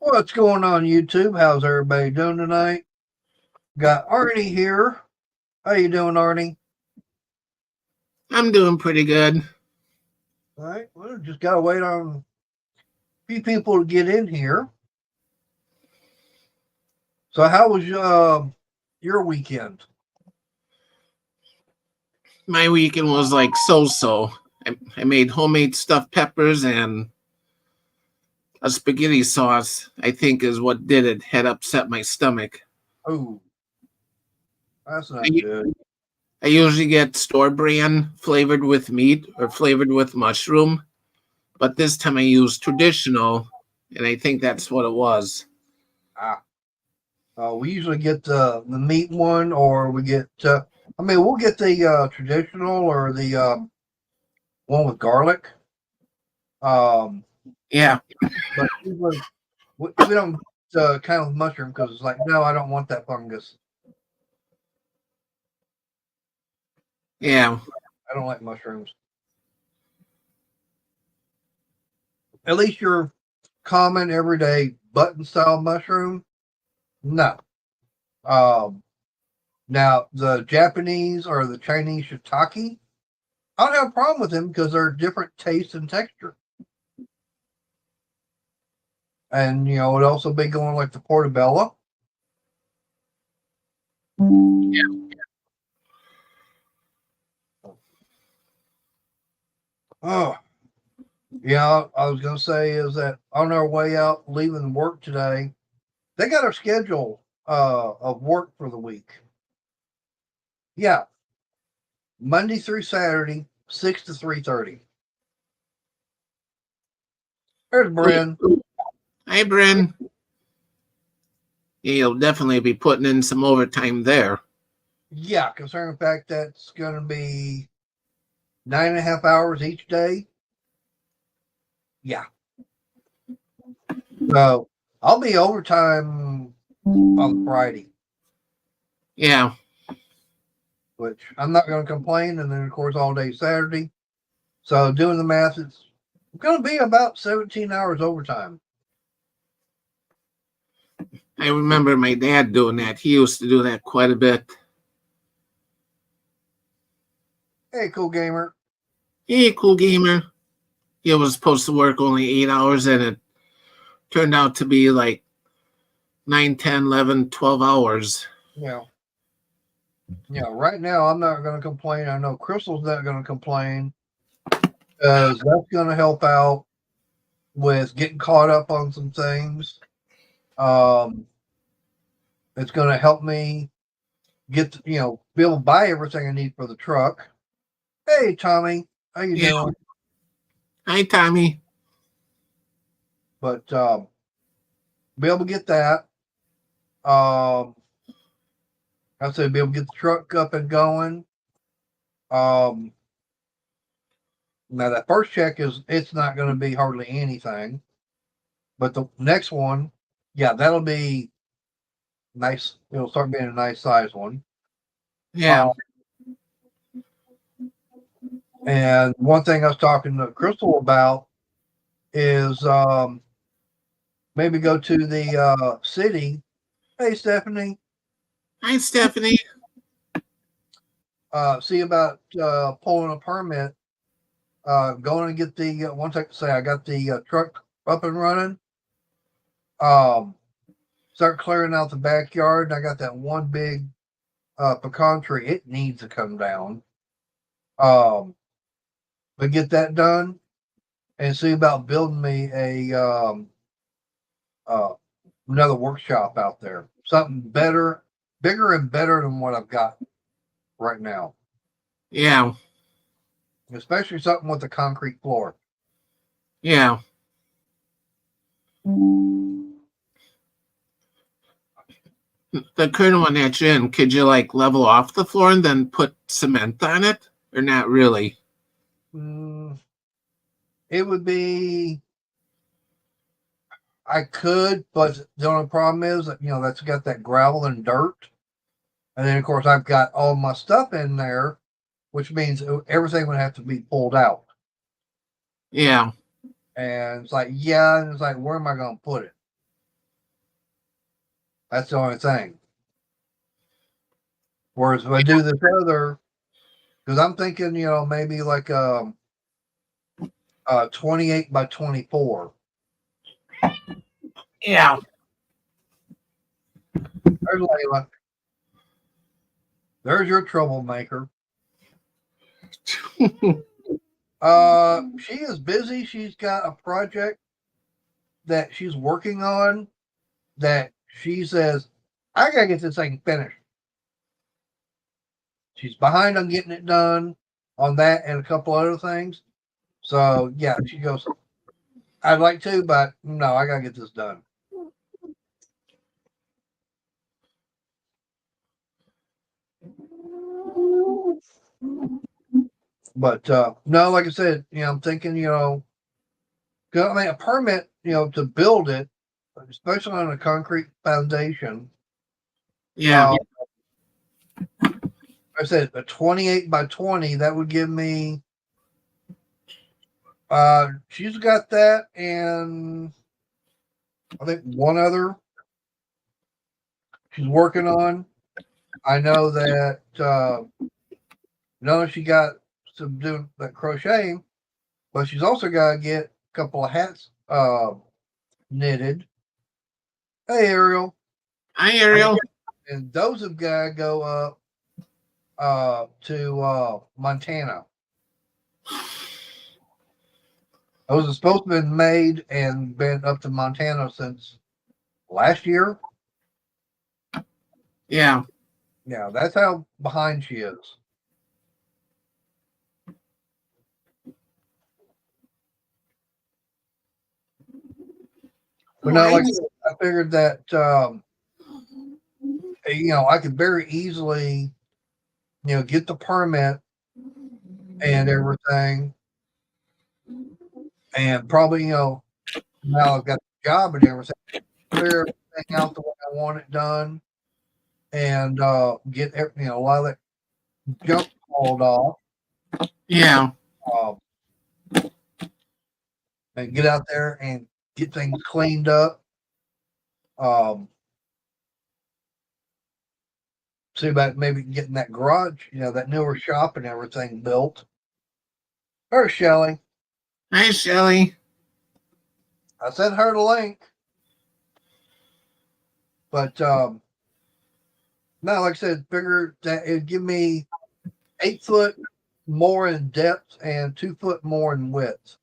What's going on YouTube? How's everybody doing tonight? Got Arnie here. How you doing, Arnie? I'm doing pretty good. All right. Well, just gotta wait on a few people to get in here. So, how was your weekend? My weekend was like so. I made homemade stuffed peppers and a spaghetti sauce, I think is what did it. Had upset my stomach. Oh, that's I, not good. I usually get store brand flavored with meat or flavored with mushroom, but this time I used traditional, and I think that's what it was. Ah, we usually get the meat one, or we get. We'll get the traditional or the one with garlic. Um, Yeah, but usually we don't kind of mushroom because it's like, no, I don't want that fungus. yeah. I don't like mushrooms. At least your common everyday button style mushroom, no. Um, Now the Japanese or the Chinese shiitake, I don't have a problem with them because they're different taste and texture. And it'd also be going like the portobello. Oh, yeah. I was gonna say is that on our way out leaving work today, they got our schedule of work for the week. Yeah, Monday through Saturday, 6 to 3:30. There's Bryn. Hi, Bryn. Yeah, you'll definitely be putting in some overtime there. Yeah, concerning the fact that's going to be 9.5 hours each day. Yeah. So I'll be overtime on Friday, Yeah, which I'm not going to complain. And then, of course, all day Saturday. So doing the math, it's going to be about 17 hours overtime. I remember my dad doing that. He used to do that quite a bit. Hey, cool gamer. Hey, cool gamer. He was supposed to work only 8 hours, and it turned out to be like 9, 10, 11, 12 hours. Right now I'm not going to complain. I know Crystal's not going to complain because that's going to help out with getting caught up on some things. Um, it's going to help me get be able to buy everything I need for the truck. Hey, Tommy, how you Yeah. doing? Hi, Tommy. But be able to get that. Um, I said be able to get the truck up and going. Um, Now that first check it's not going to be hardly anything, but the next one, yeah, that'll be nice. It'll start being a nice size one. Yeah. Um, and one thing I was talking to Crystal about is maybe go to the city. Hey, Stephanie, Hi, Stephanie. see about pulling a permit. Going and get the once I say I got the truck up and running. Um, Start clearing out the backyard. And I got that one big pecan tree. It needs to come down. Um, but get that done and see about building me a uh, another workshop out there. Something better, bigger and better than what I've got right now. Yeah. Especially something with a concrete floor. Yeah. The current one that you're in, could you like level off the floor and then put cement on it? Or not really? Mm, it would be. I could, but the only problem is that that's got that gravel and dirt, and then of course I've got all my stuff in there, which means everything would have to be pulled out. Yeah. And it's like, yeah, and it's like, where am I going to put it? That's the only thing. Whereas if I do this other, because I'm thinking, maybe like 28 by 24. Yeah. There's Layla. There's your troublemaker. She is busy. She's got a project that she's working on that she says, I gotta get this thing finished. She's behind on getting it done on that and a couple other things. So yeah, she goes, I'd like to, but no, I gotta get this done. But no, like I said, I'm thinking, I mean, a permit, to build it, especially on a concrete foundation. Yeah. I said a 28 by 20, that would give me, she's got that and I think one other she's working on. I know that, she got some doing that crocheting, but she's also got to get a couple of hats, knitted. Hey, Ariel. Hi, Ariel. And those have got to go up to Montana. Those are supposed to have been made and been up to Montana since last year. Yeah. Yeah, that's how behind she is. But no, like I figured that I could very easily, get the permit and everything, and probably, now I've got the job and everything, clear everything out the way I want it done, and get a lot of that junk hauled off. Yeah. And get out there and get things cleaned up. See about maybe getting that garage, that newer shop and everything built. There's Shelly. Hi, Shelly. I sent her the link. But no, like I said, figure that it'd give me 8 foot more in depth and 2 foot more in width.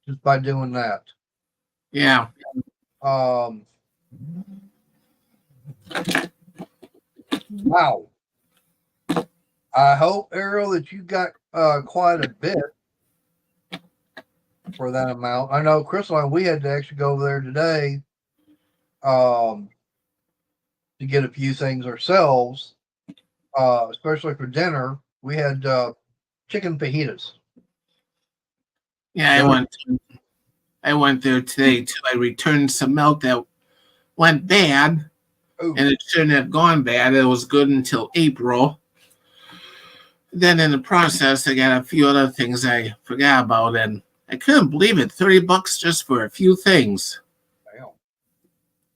Just by doing that. Yeah. Wow. I hope, Ariel, that you got quite a bit for that amount. I know Crystal and we had to actually go over there today to get a few things ourselves, especially for dinner. We had chicken fajitas. Yeah, I went there today too. I returned some milk that went bad. Ooh. And it shouldn't have gone bad. It was good until April. Then in the process, I got a few other things I forgot about, and I couldn't believe it. $30 just for a few things. Damn.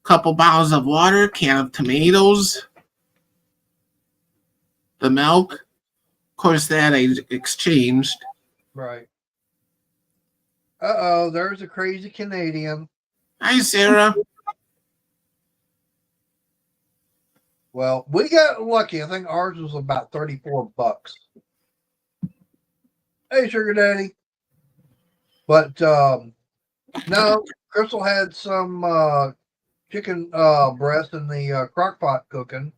Couple bottles of water, can of tomatoes, the milk. Of course, that I exchanged. Right. Uh-oh, there's a crazy Canadian. Hi, Sarah. Well, we got lucky. I think ours was about $34. Hey, Sugar Daddy. But no, Crystal had some chicken breast in the crock pot cooking.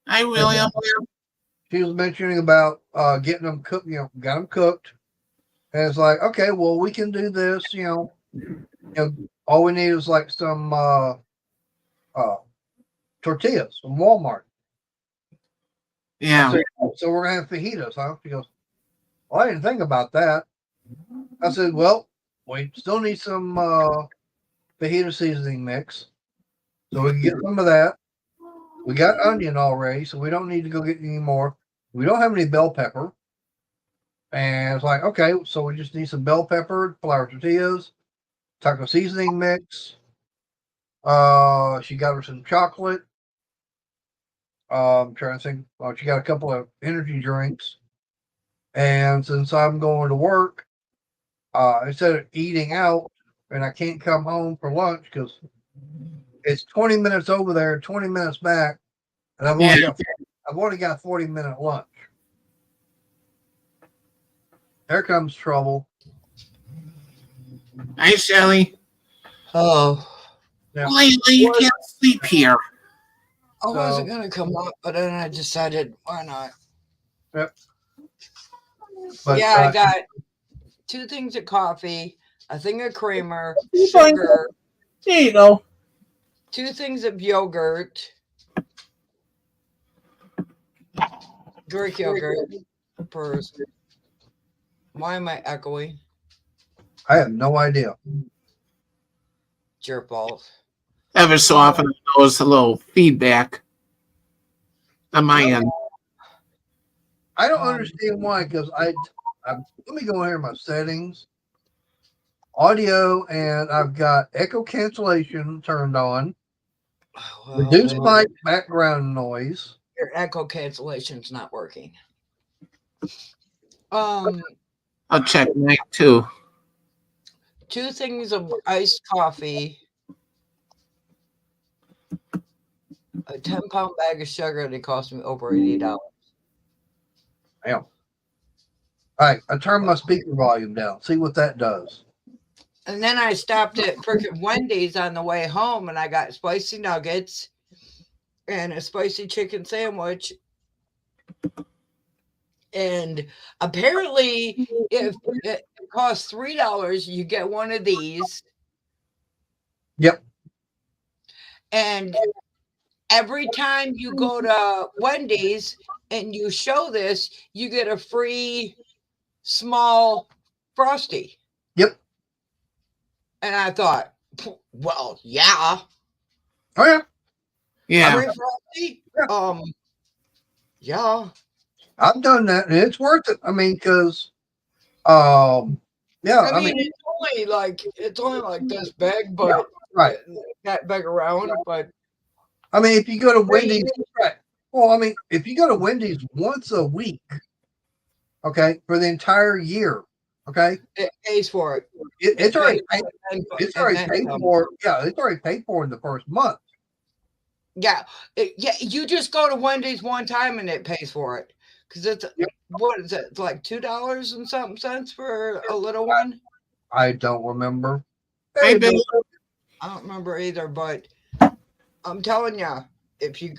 Hi, William. She was mentioning about getting them cooked, got them cooked. And it's like, okay, well, we can do this, all we need is like some tortillas from Walmart. Yeah. Said, so we're gonna have fajitas, huh? She goes, well, I didn't think about that. I said, well, we still need some fajita seasoning mix, so we can get some of that. We got onion already, so we don't need to go get any more. We don't have any bell pepper. And it's like, okay, so we just need some bell pepper, flour tortillas, taco seasoning mix, She got her some chocolate. I'm trying to think. She got a couple of energy drinks. And since I'm going to work, instead of eating out, and I can't come home for lunch because it's 20 minutes over there, 20 minutes back, and I've only got 40-minute lunch. There comes trouble. Hi, Shelly. Oh. Yeah. Lately, you can't sleep here. I wasn't going to come up, but then I decided, why not? Yep. But, I got 2 things of coffee, a thing of creamer, sugar. There you go. 2 things of yogurt. Greek yogurt. Why am I echoing? I have no idea. Jerk balls. Ever so often, there's a little feedback on my end. I don't understand why, because I let me go in here in my settings, audio, and I've got echo cancellation turned on, reduce my background noise. Your echo cancellation's not working. I'll check Mike too. 2 things of iced coffee, a 10-pound bag of sugar that cost me over $80. Damn. All right, I turned my speaker volume down. See what that does. And then I stopped at freaking Wendy's on the way home, and I got spicy nuggets and a spicy chicken sandwich. And apparently, if it costs $3, you get one of these. Yep. And every time you go to Wendy's and you show this, you get a free small Frosty. Yep. And I thought, well, yeah. Oh yeah. Yeah. Free Frosty? Yeah. I've done that, and it's worth it. I mean, because, yeah. I mean, it's only like this big, but yeah, right, that big around. But I mean, if you go to Wendy's, right? Well, I mean, if you go to Wendy's once a week, okay, for the entire year, okay, it pays for it. It's already paid. It's already paid for. Yeah, it's already paid for in the first month. Yeah, you just go to Wendy's one time and it pays for it. Because it's what is it? It's like $2 and something cents for a little one. I don't remember. I don't remember either, but I'm telling you, if you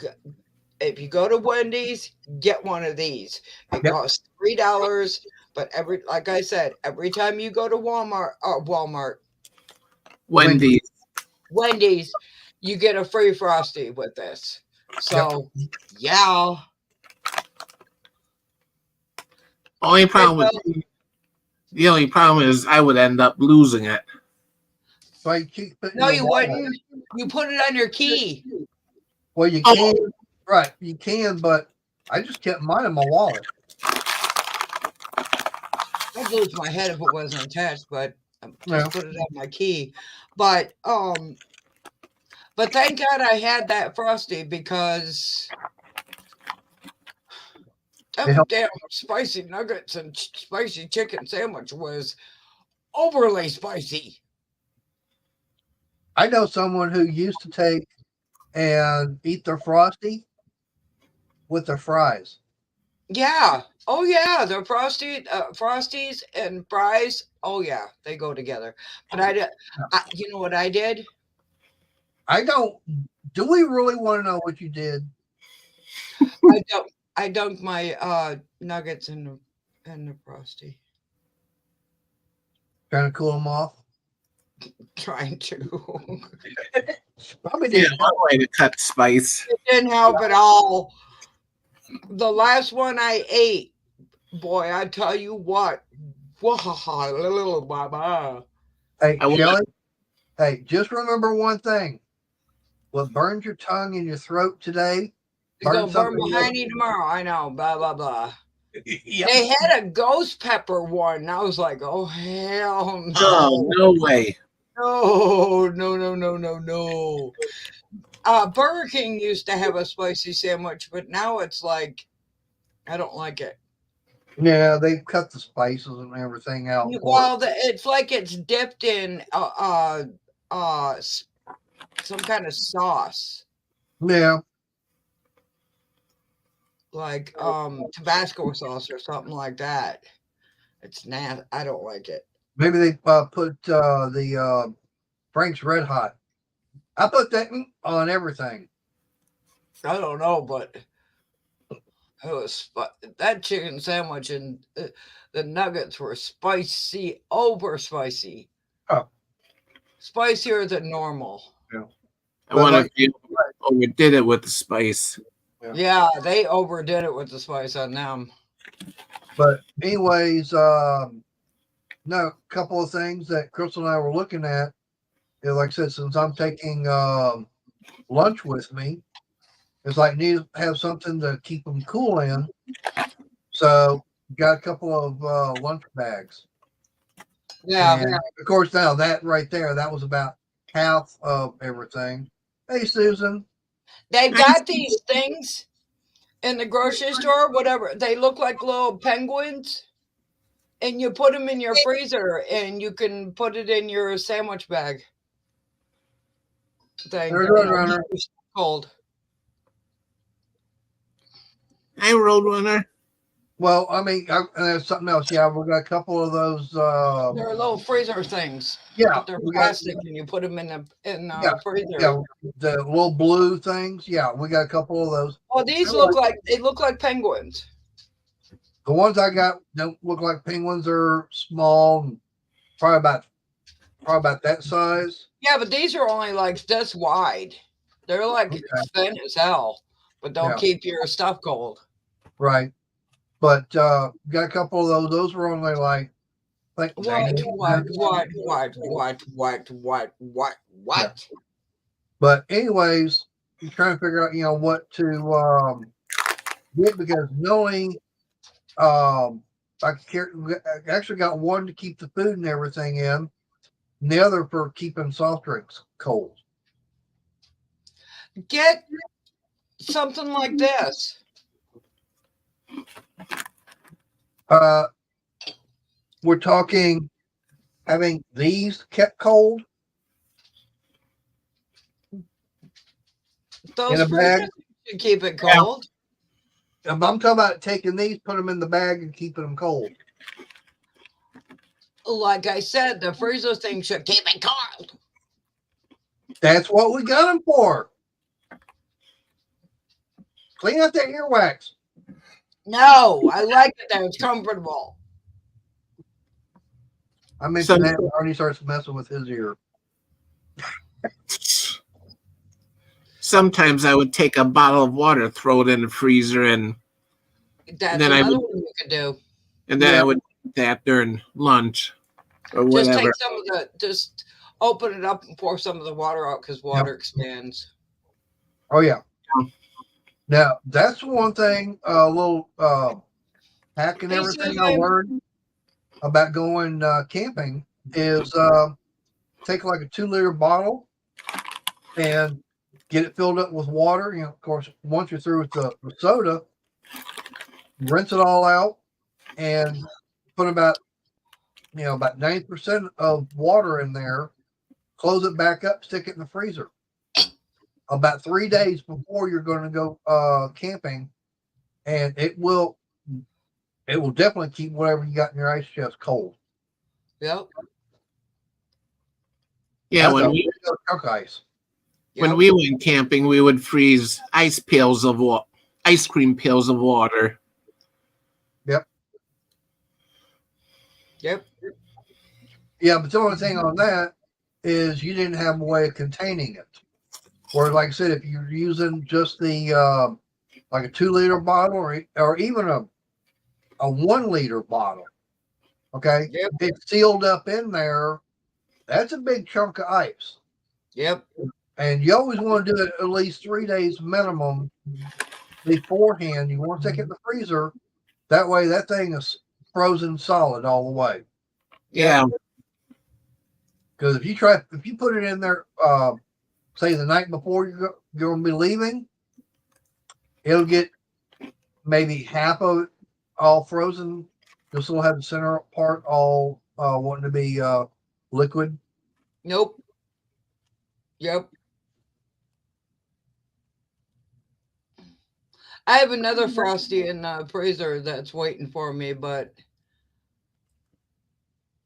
go to Wendy's, get one of these. It costs $3, but like I said, every time you go to Wendy's, you get a free Frosty with this. So yeah. The only problem is I would end up losing it. So I keep no, you wouldn't. You put it on your key. Well, you can, right? You can, but I just kept mine in my wallet. I'd lose my head if it wasn't attached, but I just put it on my key. But thank God I had that Frosty because that damn spicy nuggets and spicy chicken sandwich was overly spicy. I know someone who used to take and eat their Frosty with their fries. Yeah. Oh yeah, the Frosties and fries. Oh yeah, they go together. But you know what I did? I don't. Do we really want to know what you did? I don't. I dunked my nuggets in the Frosty. Trying to cool them off. Trying to. Probably did. One way to cut spice. It didn't help at all. The last one I ate, boy, I tell you what. Hey, Shelly. Hey, just remember one thing. What burns your tongue in your throat today, it's gonna burn behind you tomorrow. I know. Blah blah blah. Yep. They had a ghost pepper one. And I was like, oh hell no. Oh, no way. No, no, no, no, no, no. Burger King used to have a spicy sandwich, but now it's like I don't like it. Yeah, they've cut the spices and everything out. Well, it's like it's dipped in some kind of sauce, Yeah, like Tabasco sauce or something like that. It's nasty. I don't like it. maybe they put the Frank's Red Hot. I put that on everything. I don't know, but it was that chicken sandwich and the nuggets were spicy, over spicy, Oh, spicier than normal. yeah. I wonder if you overdid it with the spice. Yeah, they overdid it with the spice on them. But anyways, no, a couple of things that Crystal and I were looking at. Like I said, since I'm taking lunch with me, it's like need to have something to keep them cool in. So got a couple of lunch bags. Yeah. And of course, now that right there, that was about half of everything. Hey, Susan. They've got these things in the grocery store, whatever. They look like little penguins. And you put them in your freezer and you can put it in your sandwich bag thing. Runner. Cold. Hey, Roadrunner. Well, I mean, there's something else. Yeah, we got a couple of those. They're little freezer things. Yeah, but they're plastic, and you put them in the freezer. Yeah, the little blue things. Yeah, we got a couple of those. Well, these look like penguins. The ones I got don't look like penguins. Are small, probably about that size. Yeah, but these are only like this wide. They're like thin as hell, but they'll keep your stuff cold. Right. But got a couple of those. Those were only like what? Yeah. But anyways, you're trying to figure out, what to get, because knowing I actually got one to keep the food and everything in, and the other for keeping soft drinks cold. Get something like this. We're talking having these kept cold. Those in a bag should keep it cold. Yeah. I'm talking about taking these, put them in the bag, and keeping them cold. Like I said, the freezer thing should keep it cold. That's what we got them for. Clean out that earwax. No, I like it there. It's comfortable. I mentioned that Arnie starts messing with his ear. Sometimes I would take a bottle of water, throw it in the freezer, and that's then another one you could do. And then I would eat that during lunch or whatever. Just take some of just open it up and pour some of the water out, because water expands. Oh yeah. Now that's one thing. A little hack and everything I learned about going camping is take like a 2-liter bottle and get it filled up with water. Of course, once you're through with the soda, rinse it all out and put about 90% of water in there. Close it back up, stick it in the freezer. About 3 days before you're going to go camping, and it will definitely keep whatever you got in your ice chest cold. Yep. Yeah, when we went camping, we would freeze ice cream pails of water. Yep. Yep. Yeah, but the only thing on that is you didn't have a way of containing it. Or like I said, if you're using just the like a 2-liter bottle or even a 1-liter bottle, okay, it's sealed up in there. That's a big chunk of ice. Yep. And you always want to do it at least 3 days minimum beforehand. You want to take it in the freezer. That way that thing is frozen solid all the way. Yeah. Because if you put it in there, say the night before you're going to be leaving, it'll get maybe half of it all frozen. This will have the center part all wanting to be liquid. Nope. Yep. I have another Frosty in the freezer that's waiting for me, but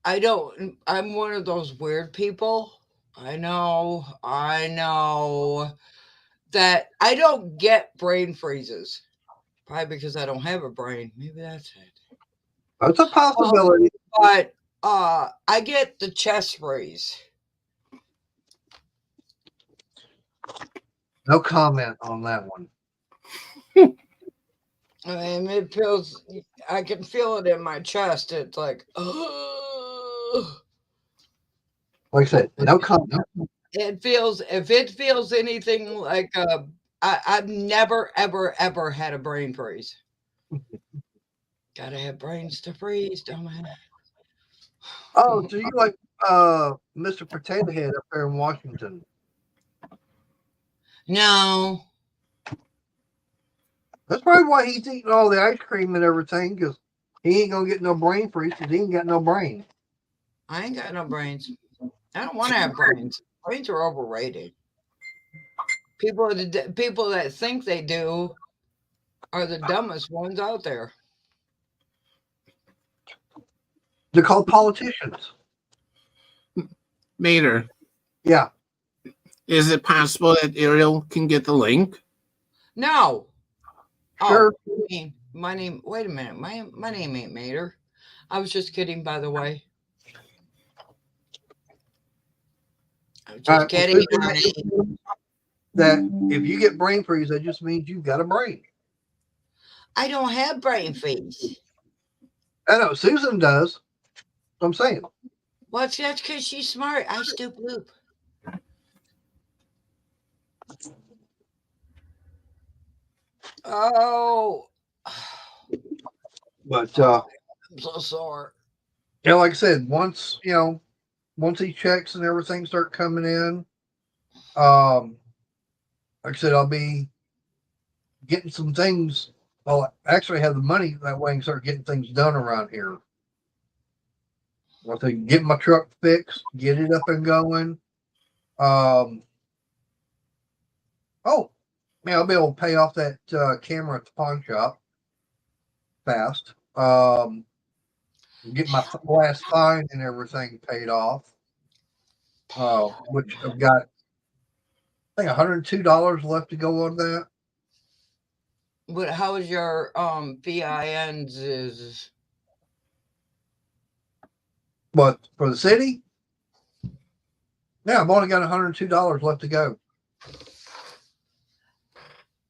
I'm one of those weird people. I know that I don't get brain freezes. Probably because I don't have a brain. Maybe that's it. That's a possibility. But I get the chest freeze. No comment on that one. I mean, I can feel it in my chest. It's like, oh. Like I said, no comment. If it feels anything like I've never, ever had a brain freeze. Gotta have brains to freeze, don't I? Oh, so you like Mr. Potato Head up there in Washington? No. That's probably why he's eating all the ice cream and everything, because he ain't gonna get no brain freeze because he ain't got no brain. I ain't got no brains. I don't want to have brains. Brains are overrated. People that think they do are the dumbest ones out there. They're called politicians. Mater, Yeah. is it possible that Ariel can get the link? No. Sure. Oh, my name. Wait a minute. My name ain't Mater. I was just kidding, by the way. I was just kidding. That if you get brain freeze, that just means you've got a brain. I don't have brain freeze. I know Susan does. I'm saying. Well, that's because she's smart. I stoop loop. Oh. But I'm so sore. Yeah, like I said, once he checks and everything start coming in, like I said, I'll be getting some things. I'll actually have the money that way and start getting things done around here. Once I get my truck fixed, get it up and going. Oh, yeah, I'll be able to pay off that camera at the pawn shop fast. Get my last fine and everything paid off. Which I've got, I think $102 left to go on that. But how is your VINs is? But for the city, yeah, I've only got $102 left to go.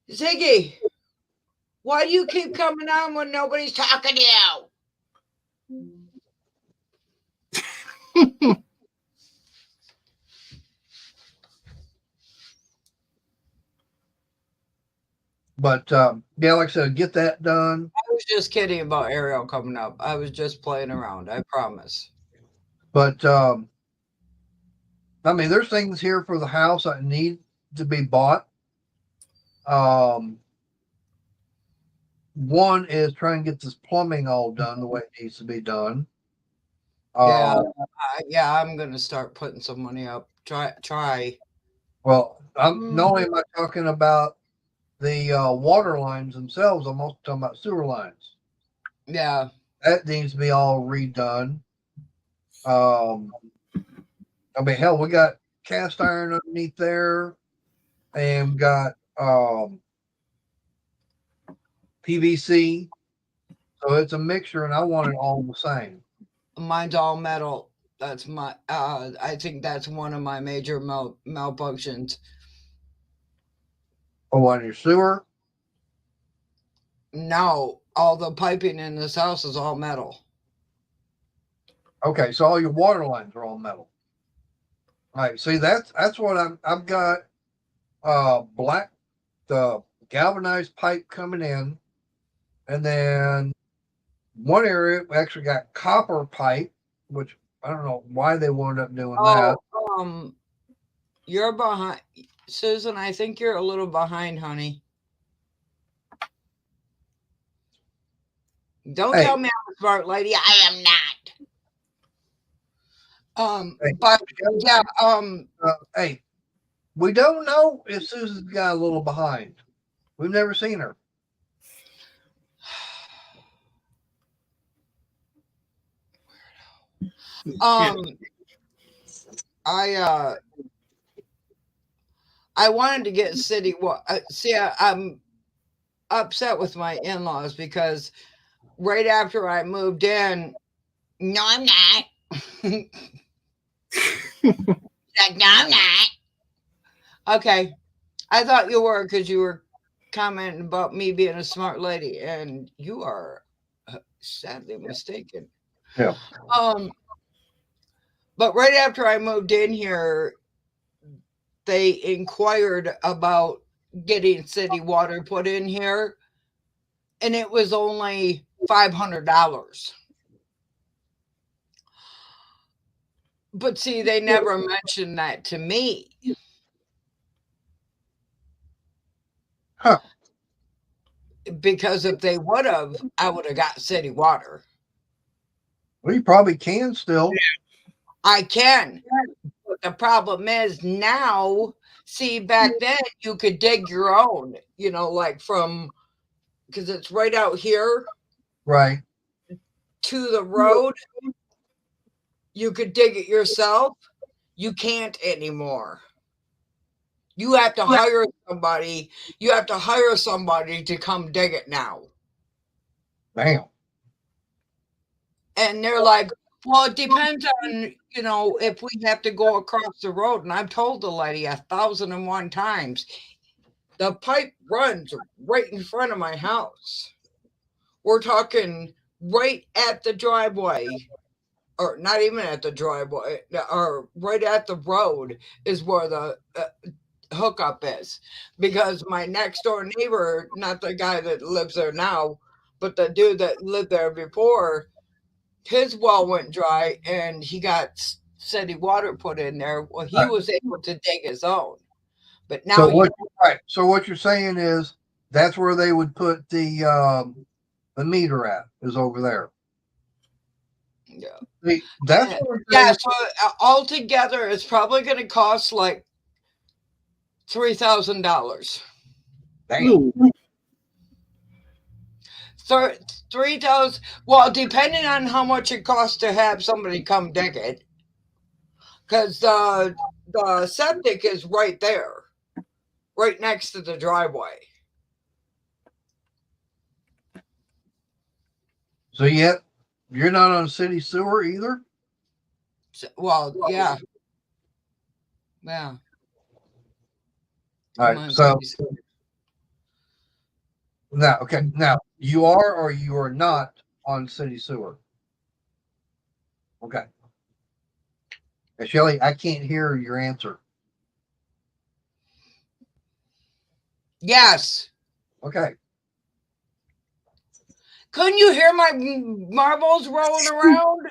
Ziggy, why do you keep coming on when nobody's talking to you? But yeah, like I said, get that done. I was just kidding about Ariel coming up. I was just playing around. I promise. But I mean, there's things here for the house that need to be bought. One is trying to get this plumbing all done the way it needs to be done. Yeah, I'm gonna start putting some money up. Try. Well, not only am I talking about the water lines themselves, I'm also talking about sewer lines. Yeah, that needs to be all redone. I mean, hell, we got cast iron underneath there, and got PVC. So it's a mixture, and I want it all the same. Mine's all metal. That's my. I think that's one of my major malfunctions. Oh, on your sewer? No, all the piping in this house is all metal. Okay, so all your water lines are all metal. All right, see that's what I've got. Black, the galvanized pipe coming in, and then one area we actually got copper pipe, which I don't know why they wound up doing that. You're behind, Susan. I think you're a little behind, honey. Don't Hey. tell me I'm a smart lady. I am not. Hey, But yeah, hey, we don't know if Susan's got a little behind. We've never seen her. I wanted to get city. See, I'm upset with my in-laws because right after I moved in, no, I'm not. Like, no, I'm not. Okay, I thought you were because you were commenting about me being a smart lady, and you are sadly mistaken. Yeah. But right after I moved in here, they inquired about getting city water put in here, and it was only $500. But see, they never mentioned that to me. Huh. Because if they would have, I would have got city water. Well, you probably can still. I can. But the problem is now, see, back then you could dig your own, like from, because it's right out here. Right. To the road. You could dig it yourself. You can't anymore. You have to hire somebody. You have to hire somebody to come dig it now. Damn. And they're like, well, it depends on, if we have to go across the road. And I've told the lady 1,001 times, the pipe runs right in front of my house. We're talking right at the driveway, or not even at the driveway, or right at the road is where the hookup is. Because my next door neighbor, not the guy that lives there now, but the dude that lived there before, his well went dry and he got city water put in there. Well, he was able to dig his own. But now so what you're saying is that's where they would put the meter at, is over there. Yeah. That's so altogether it's probably going to cost like $3,000. Damn. 3,000. Well, depending on how much it costs to have somebody come dig it, because the septic is right there, right next to the driveway. So yet you're not on city sewer either? Well, yeah. Yeah. All right. So now you are or you are not on city sewer. Okay. Shelly, I can't hear your answer. Yes. Okay. Couldn't you hear my marbles rolling around?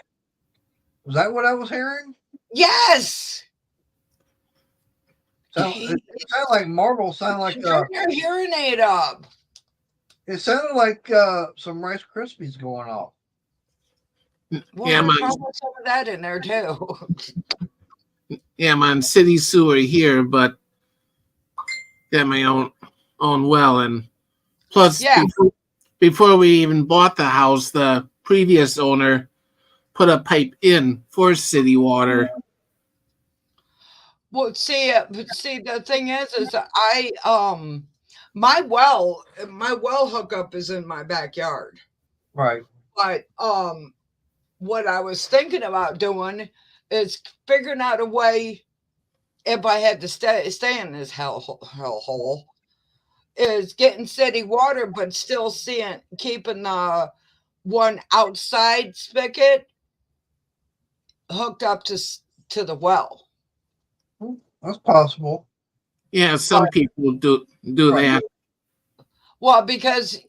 Was that what I was hearing? Yes. So it sounded like marbles. Sound like turn your hearing aid up. It sounded like some Rice Krispies going off. Well, yeah, there's probably some of that in there too. Yeah, I'm on city sewer here, but got my own well, and plus, before we even bought the house, the previous owner put a pipe in for city water. Well, see, the thing is my well hookup is in my backyard. Right. But what I was thinking about doing is figuring out a way, if I had to stay in this hellhole, is getting city water, but still keeping the one outside spigot hooked up to the well. That's possible. Yeah, some people do that. Well, because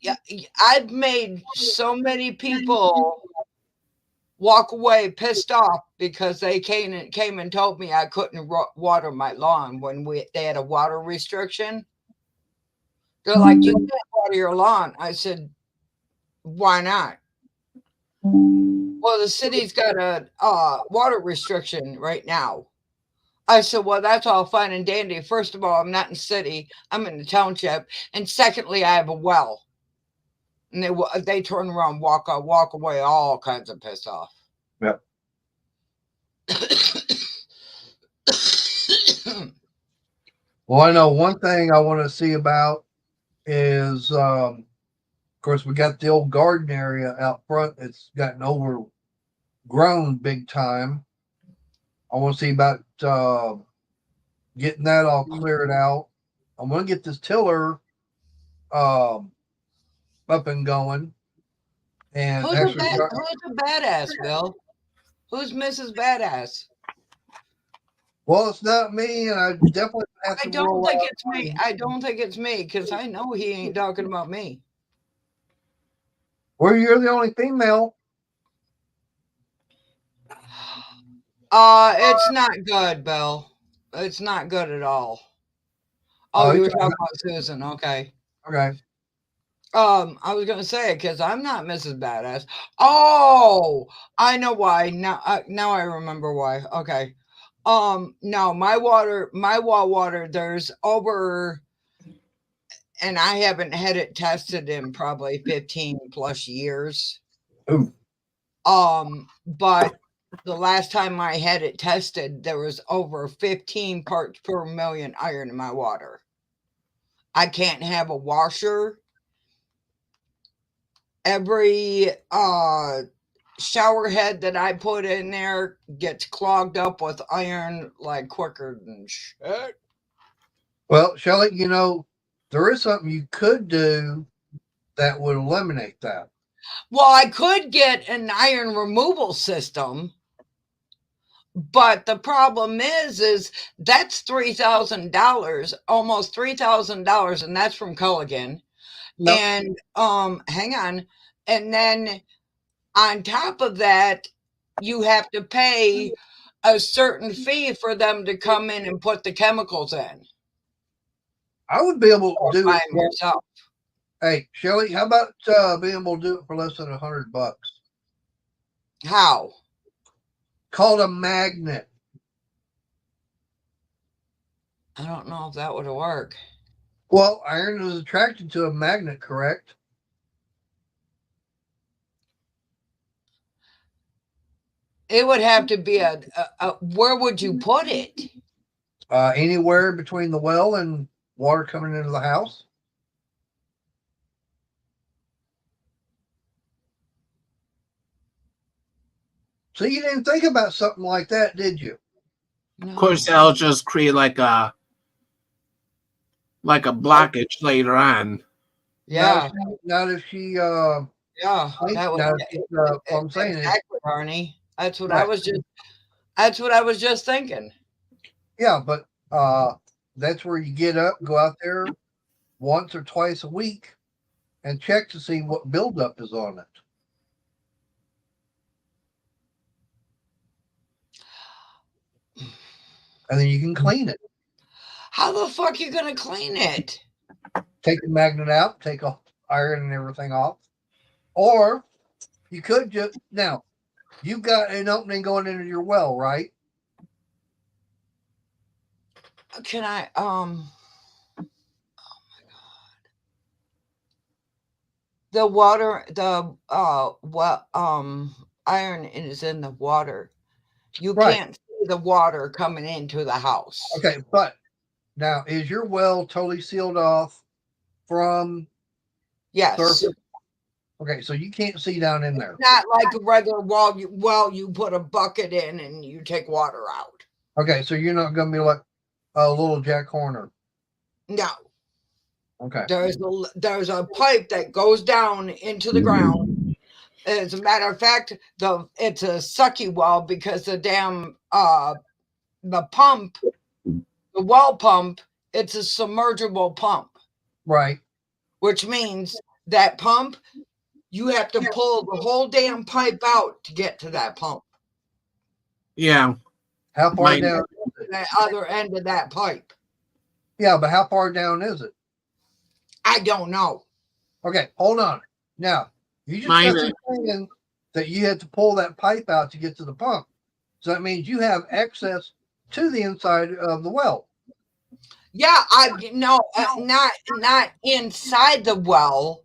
I've made so many people walk away pissed off because they came and told me I couldn't water my lawn when they had a water restriction. They're like, you can't water your lawn. I said, why not? Well, the city's got a water restriction right now. I said, well, that's all fine and dandy. First of all, I'm not in the city. I'm in the township. And secondly, I have a well. And they turn around, walk away, all kinds of pissed off. Yep. Well, I know one thing I want to see about is, of course, we got the old garden area out front. It's gotten overgrown big time. I want to see about getting that all cleared out. I'm going to get this tiller up and going. And who's a badass, Bill? Who's Mrs. Badass? Well, it's not me, and I definitely have to. I don't think it's me. I don't think it's me because I know he ain't talking about me. Well, you're the only female. It's not good, Bill. It's not good at all. Oh, you were talking about Susan. Okay. Okay. I was gonna say it because I'm not Mrs. Badass. Oh, I know why. Now I remember why. Okay. No, my well water, there's over, and I haven't had it tested in probably 15 plus years. Ooh. But the last time I had it tested, there was over 15 parts per million iron in my water. I can't have a washer. Every shower head that I put in there gets clogged up with iron like quicker than shit. Well, Shelly, there is something you could do that would eliminate that. Well, I could get an iron removal system, but the problem is that's $3,000, almost $3,000, and that's from Culligan. Nope. And hang on, and then on top of that, you have to pay a certain fee for them to come in and put the chemicals in. I would be able to do it myself. Hey, Shelly, how about being able to do it for less than $100? How? Called a magnet. I don't know if that would work. Well, iron is attracted to a magnet, correct? It would have to be a where would you put it? Anywhere between the well and water coming into the house. So you didn't think about something like that, did you? No. Of course, that'll just create like a blockage later on. Yeah. Not if she yeah, that was I'm saying exactly, Barney. That's what I was just thinking. Yeah, but that's where you get up, go out there once or twice a week and check to see what buildup is on it. And then you can clean it. How the fuck are you gonna clean it? Take the magnet out, take off iron and everything off. Or you could just now you've got an opening going into your well, right? Can I oh my god. The water, iron is in the water. You can't see the water coming into the house. Okay, but now is your well totally sealed off from surface? Okay, so you can't see down in there. Not like a regular well, you put a bucket in and you take water out. Okay, so you're not going to be like a little Jack Horner. No. Okay. There's a pipe that goes down into the ground. As a matter of fact, it's a sucky well because the damn the pump, the well pump, it's a submergible pump. Right. Which means that pump, you have to pull the whole damn pipe out to get to that pump. Yeah. How far Mine- down? The other end of that pipe. Yeah, but how far down is it? I don't know. Okay, hold on. Now, you just Mine got through saying that you had to pull that pipe out to get to the pump. So that means you have access to the inside of the well. Yeah, not inside the well.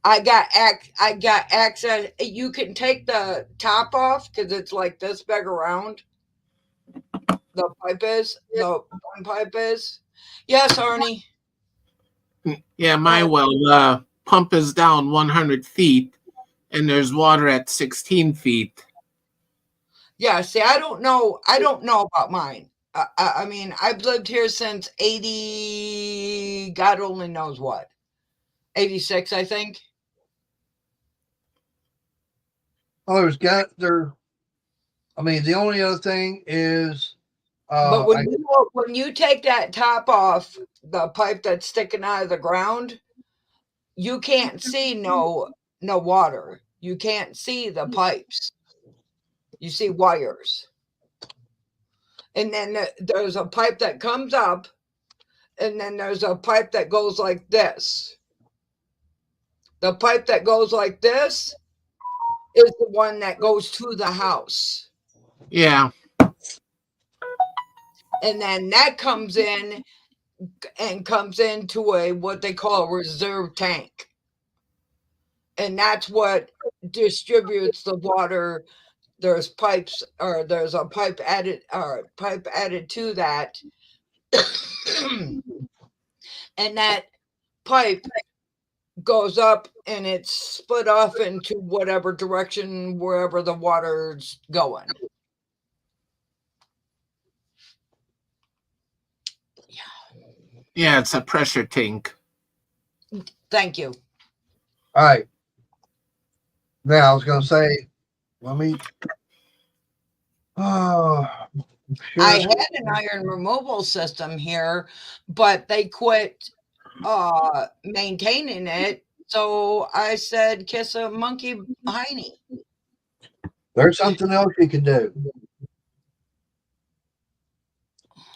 I got access. You can take the top off because it's like this big around. The one pipe is. Yes, Arnie. Yeah, my well, the pump is down 100 feet, and there's water at 16 feet. Yeah, see, I don't know about mine. I mean, I've lived here since 80, God only knows what. 86, I think. Oh, I mean, the only other thing is, But when you take that top off, the pipe that's sticking out of the ground, you can't see no water. You can't see the pipes. You see wires. And then there's a pipe that comes up, and then there's a pipe that goes like this. The pipe that goes like this is the one that goes to the house. Yeah. And then that comes in and comes into what they call a reserve tank. And that's what distributes the water. There's pipes, or there's a pipe added to that. And that pipe goes up and it's split off into whatever direction, wherever the water's going. Yeah, it's a pressure tank. Thank you. all right. Now I was going to say, let me. Oh, sure. I had an iron removal system here, but they quit maintaining it. So I said, kiss a monkey hiney. There's something else you can do.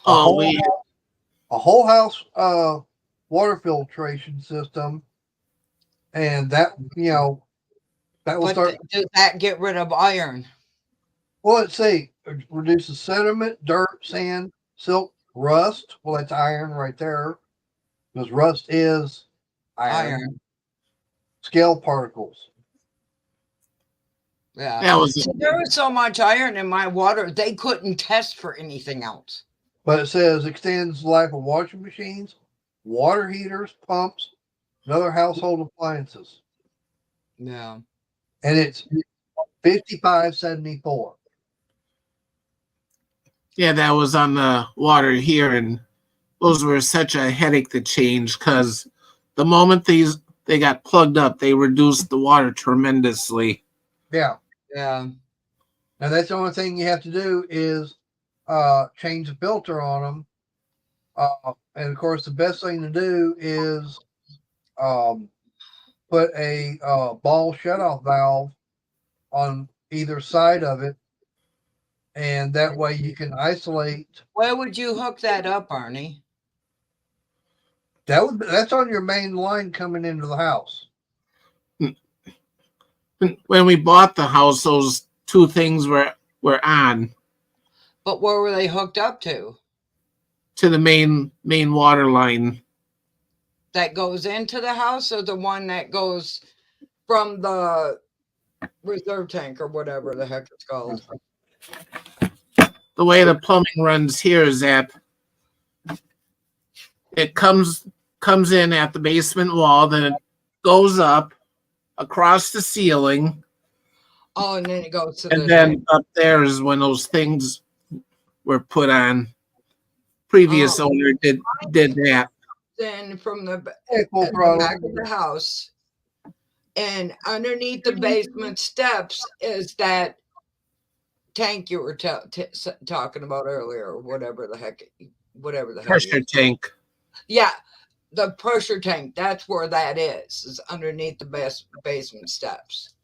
Oh, A whole house water filtration system, and that that will But start. does that get rid of iron? Well, let's see. It reduces sediment, dirt, sand, silt, rust. Well, that's iron right there, because rust is iron. Scale particles. Yeah. that was So there was so much iron in my water, they couldn't test for anything else. But it says extends the life of washing machines, water heaters, pumps, and other household appliances. Yeah. And it's 5574. yeah, that was on the water here, and those were such a headache to change because the moment they got plugged up, they reduced the water tremendously. Yeah. Yeah. Now that's the only thing you have to do is change the filter on them. And of course, the best thing to do is put a ball shutoff valve on either side of it, and that way you can isolate. Where would you hook that up, Arnie? That's on your main line coming into the house. When we bought the house, those two things were on But where were they hooked up to? to the main water line. That goes into the house, or the one that goes from the reserve tank or whatever the heck it's called? The way the plumbing runs here is that it comes in at the basement wall, then it goes up across the ceiling, Oh, and then it goes to and the then up there is when those things were put on. Previous Oh. owner did that. then from the Full at the throttle. back of the house, and underneath the basement steps is that tank you were talking about earlier, or whatever the heck Pressure it is. tank. Yeah, the pressure tank. That's where that is underneath the basement steps.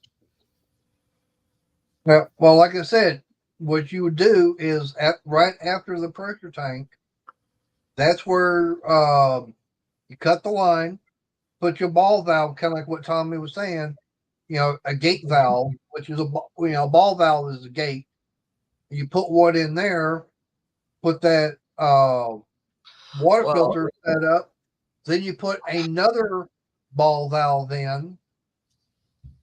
Yeah, well, like I said, what you would do is right after the pressure tank, that's where you cut the line, put your ball valve, kind of like what Tommy was saying, a gate valve, which is a ball valve is a gate. You put what in there, put that water filter set up, then you put another ball valve in,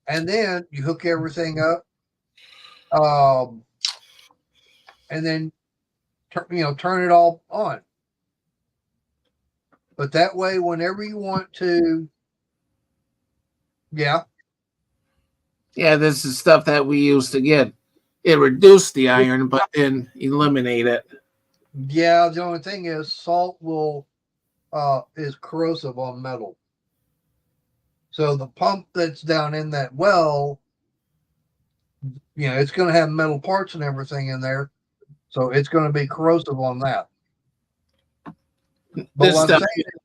and then you hook everything up, and then turn it all on. But that way, whenever you want to, yeah, this is stuff that we used to get. It reduced the iron, but then eliminate it. Yeah, the only thing is salt is corrosive on metal. So the pump that's down in that well, it's going to have metal parts and everything in there. So it's going to be corrosive on that. But what I'm saying is,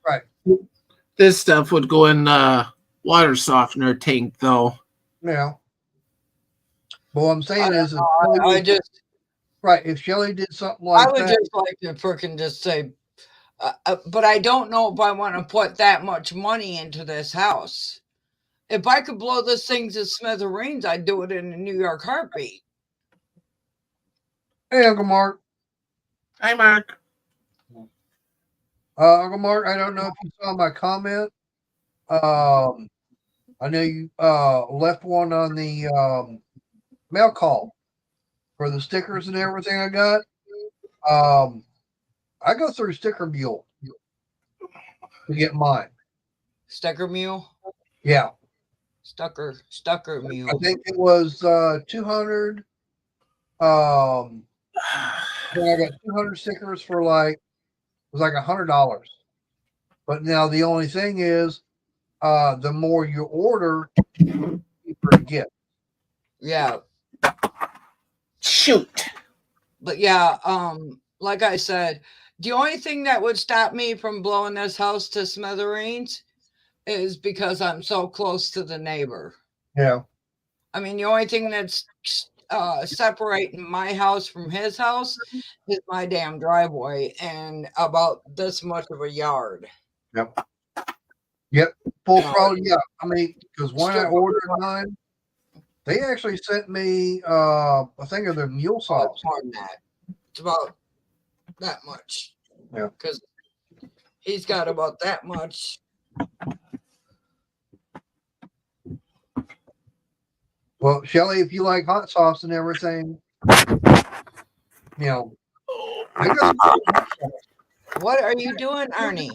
right. This stuff would go in water softener tank, though. Yeah. But what I'm saying is, if Shelly did something like that, I would just like to freaking just say, but I don't know if I want to put that much money into this house. If I could blow this thing to smithereens, I'd do it in a New York heartbeat. Hey, Uncle Mark. Hi, Mark. Uncle Mark, I don't know if you saw my comment. I know you left one on the mail call for the stickers and everything I got. I go through Sticker Mule to get mine. Sticker Mule? Yeah. Stucker Mule. I think it was 200. I got 200 stickers for it was like $100. But now the only thing is, the more you order, the cheaper it gets. Yeah. Shoot. But yeah, like I said, the only thing that would stop me from blowing this house to smithereens is because I'm so close to the neighbor. Yeah. I mean, the only thing that's separating my house from his house is my damn driveway and about this much of a yard. Yep. Full throttle. Yeah. I mean, because when I ordered mine, they actually sent me a thing of their mule sauce. It's about that much. Yeah. Because he's got about that much. Well, Shelly, if you like hot sauce and everything, I got What are you doing, Arnie?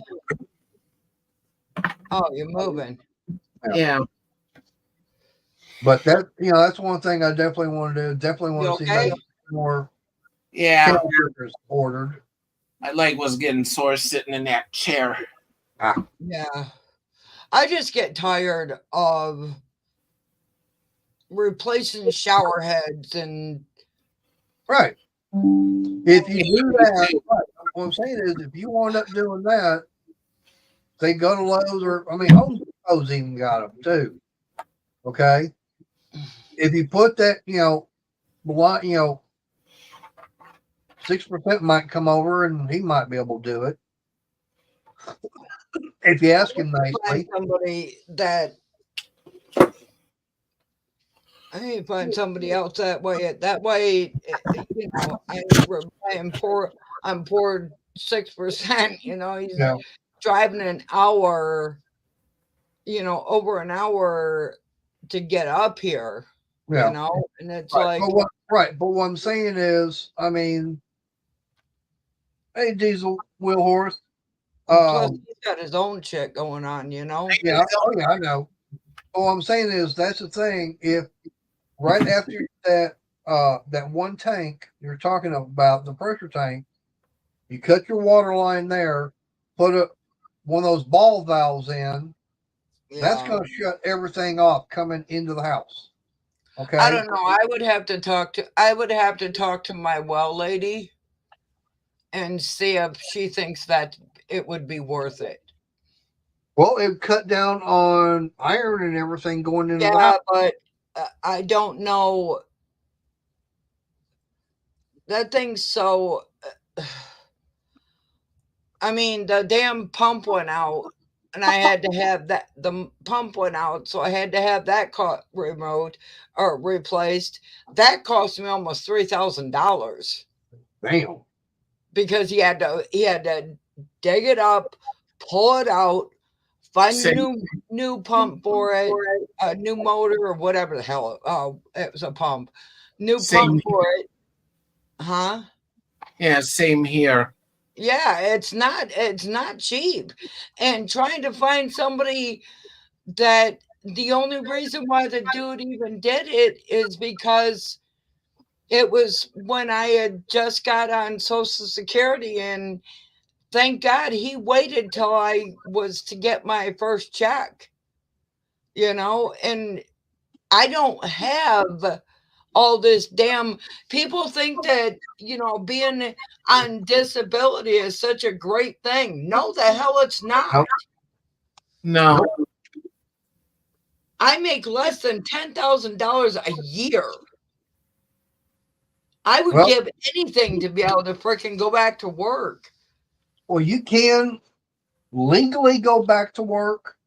Oh, you're moving. Yeah. But that's one thing I definitely want to do. Definitely want to see more. Yeah. Ordered. My leg was getting sore sitting in that chair. Yeah. I just get tired of replacing shower heads and. Right. If you do that, what I'm saying is, if you wind up doing that, they go to Lowe's Home Depot's even got them too. Okay. If you put that, 6% might come over and he might be able to do it. If you ask him nicely. Somebody that I need to find somebody else that way. That way, I'm poor 6%. He's driving an hour. Over an hour to get up here. Yeah. And it's right. But what I'm saying is, hey, Diesel Wheelhorse. Plus, he's got his own shit going on. Yeah. Oh yeah, I know. But what I'm saying is, that's the thing. If right after that one tank you're talking about, the pressure tank, you cut your water line there, put one of those ball valves in. Yeah. That's going to shut everything off coming into the house. Okay. I don't know. I would have to talk to my well lady and see if she thinks that it would be worth it. Well, it cut down on iron and everything going into the house. But I don't know. That thing's so. I mean, the damn pump went out, and I had to have that. The pump went out, so I had to have that remote or replaced. That cost me almost $3,000 Damn. because he had to dig it up, pull it out, find a new pump for it, a new motor or whatever the hell. It was a pump, new pump for it, huh? Yeah, same here. Yeah, it's not cheap, and trying to find somebody that the only reason why the dude even did it is because it was when I had just got on Social Security, and thank God he waited till I was to get my first check, and I don't have all this damn. People think that, being on disability is such a great thing. No, the hell it's not. Nope. No. I make less than $10,000 a year. I would give anything to be able to freaking go back to work. Well, you can legally go back to work.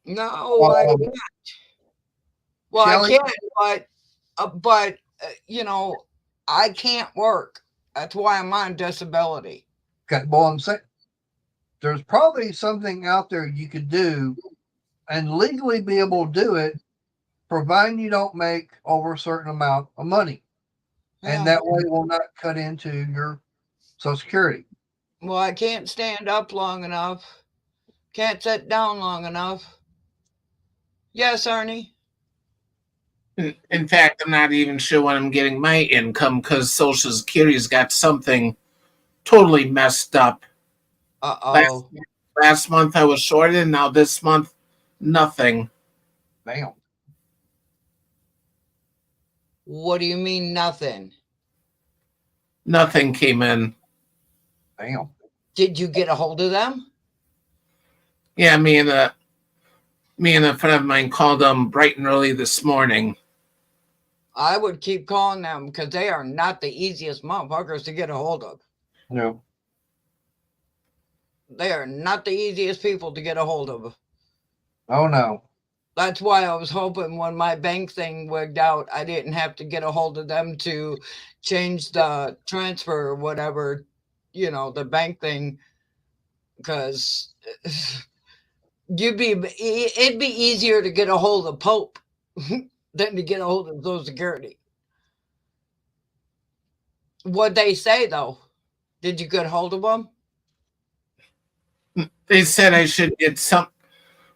No, I can't. Well, Shelley, I can, but I can't work. That's why I'm on disability. Okay, well, I'm saying there's probably something out there you could do and legally be able to do it, providing you don't make over a certain amount of money. Yeah. And that way will not cut into your Social Security. Well, I can't stand up long enough. Can't sit down long enough. Yes, Arnie. In fact, I'm not even sure when I'm getting my income because Social Security's got something totally messed up. Uh-oh. Last month I was shorted, and now this month, nothing. Damn. What do you mean nothing? Nothing came in. Damn. Did you get a hold of them? Yeah, me and a friend of mine called them bright and early this morning. I would keep calling them because they are not the easiest motherfuckers to get a hold of. No. They are not the easiest people to get a hold of. Oh, no. That's why I was hoping when my bank thing wigged out, I didn't have to get a hold of them to change the transfer or whatever, the bank thing, because it'd be easier to get a hold of Pope than to get a hold of Social Security. What'd they say, though? Did you get a hold of them? They said I should get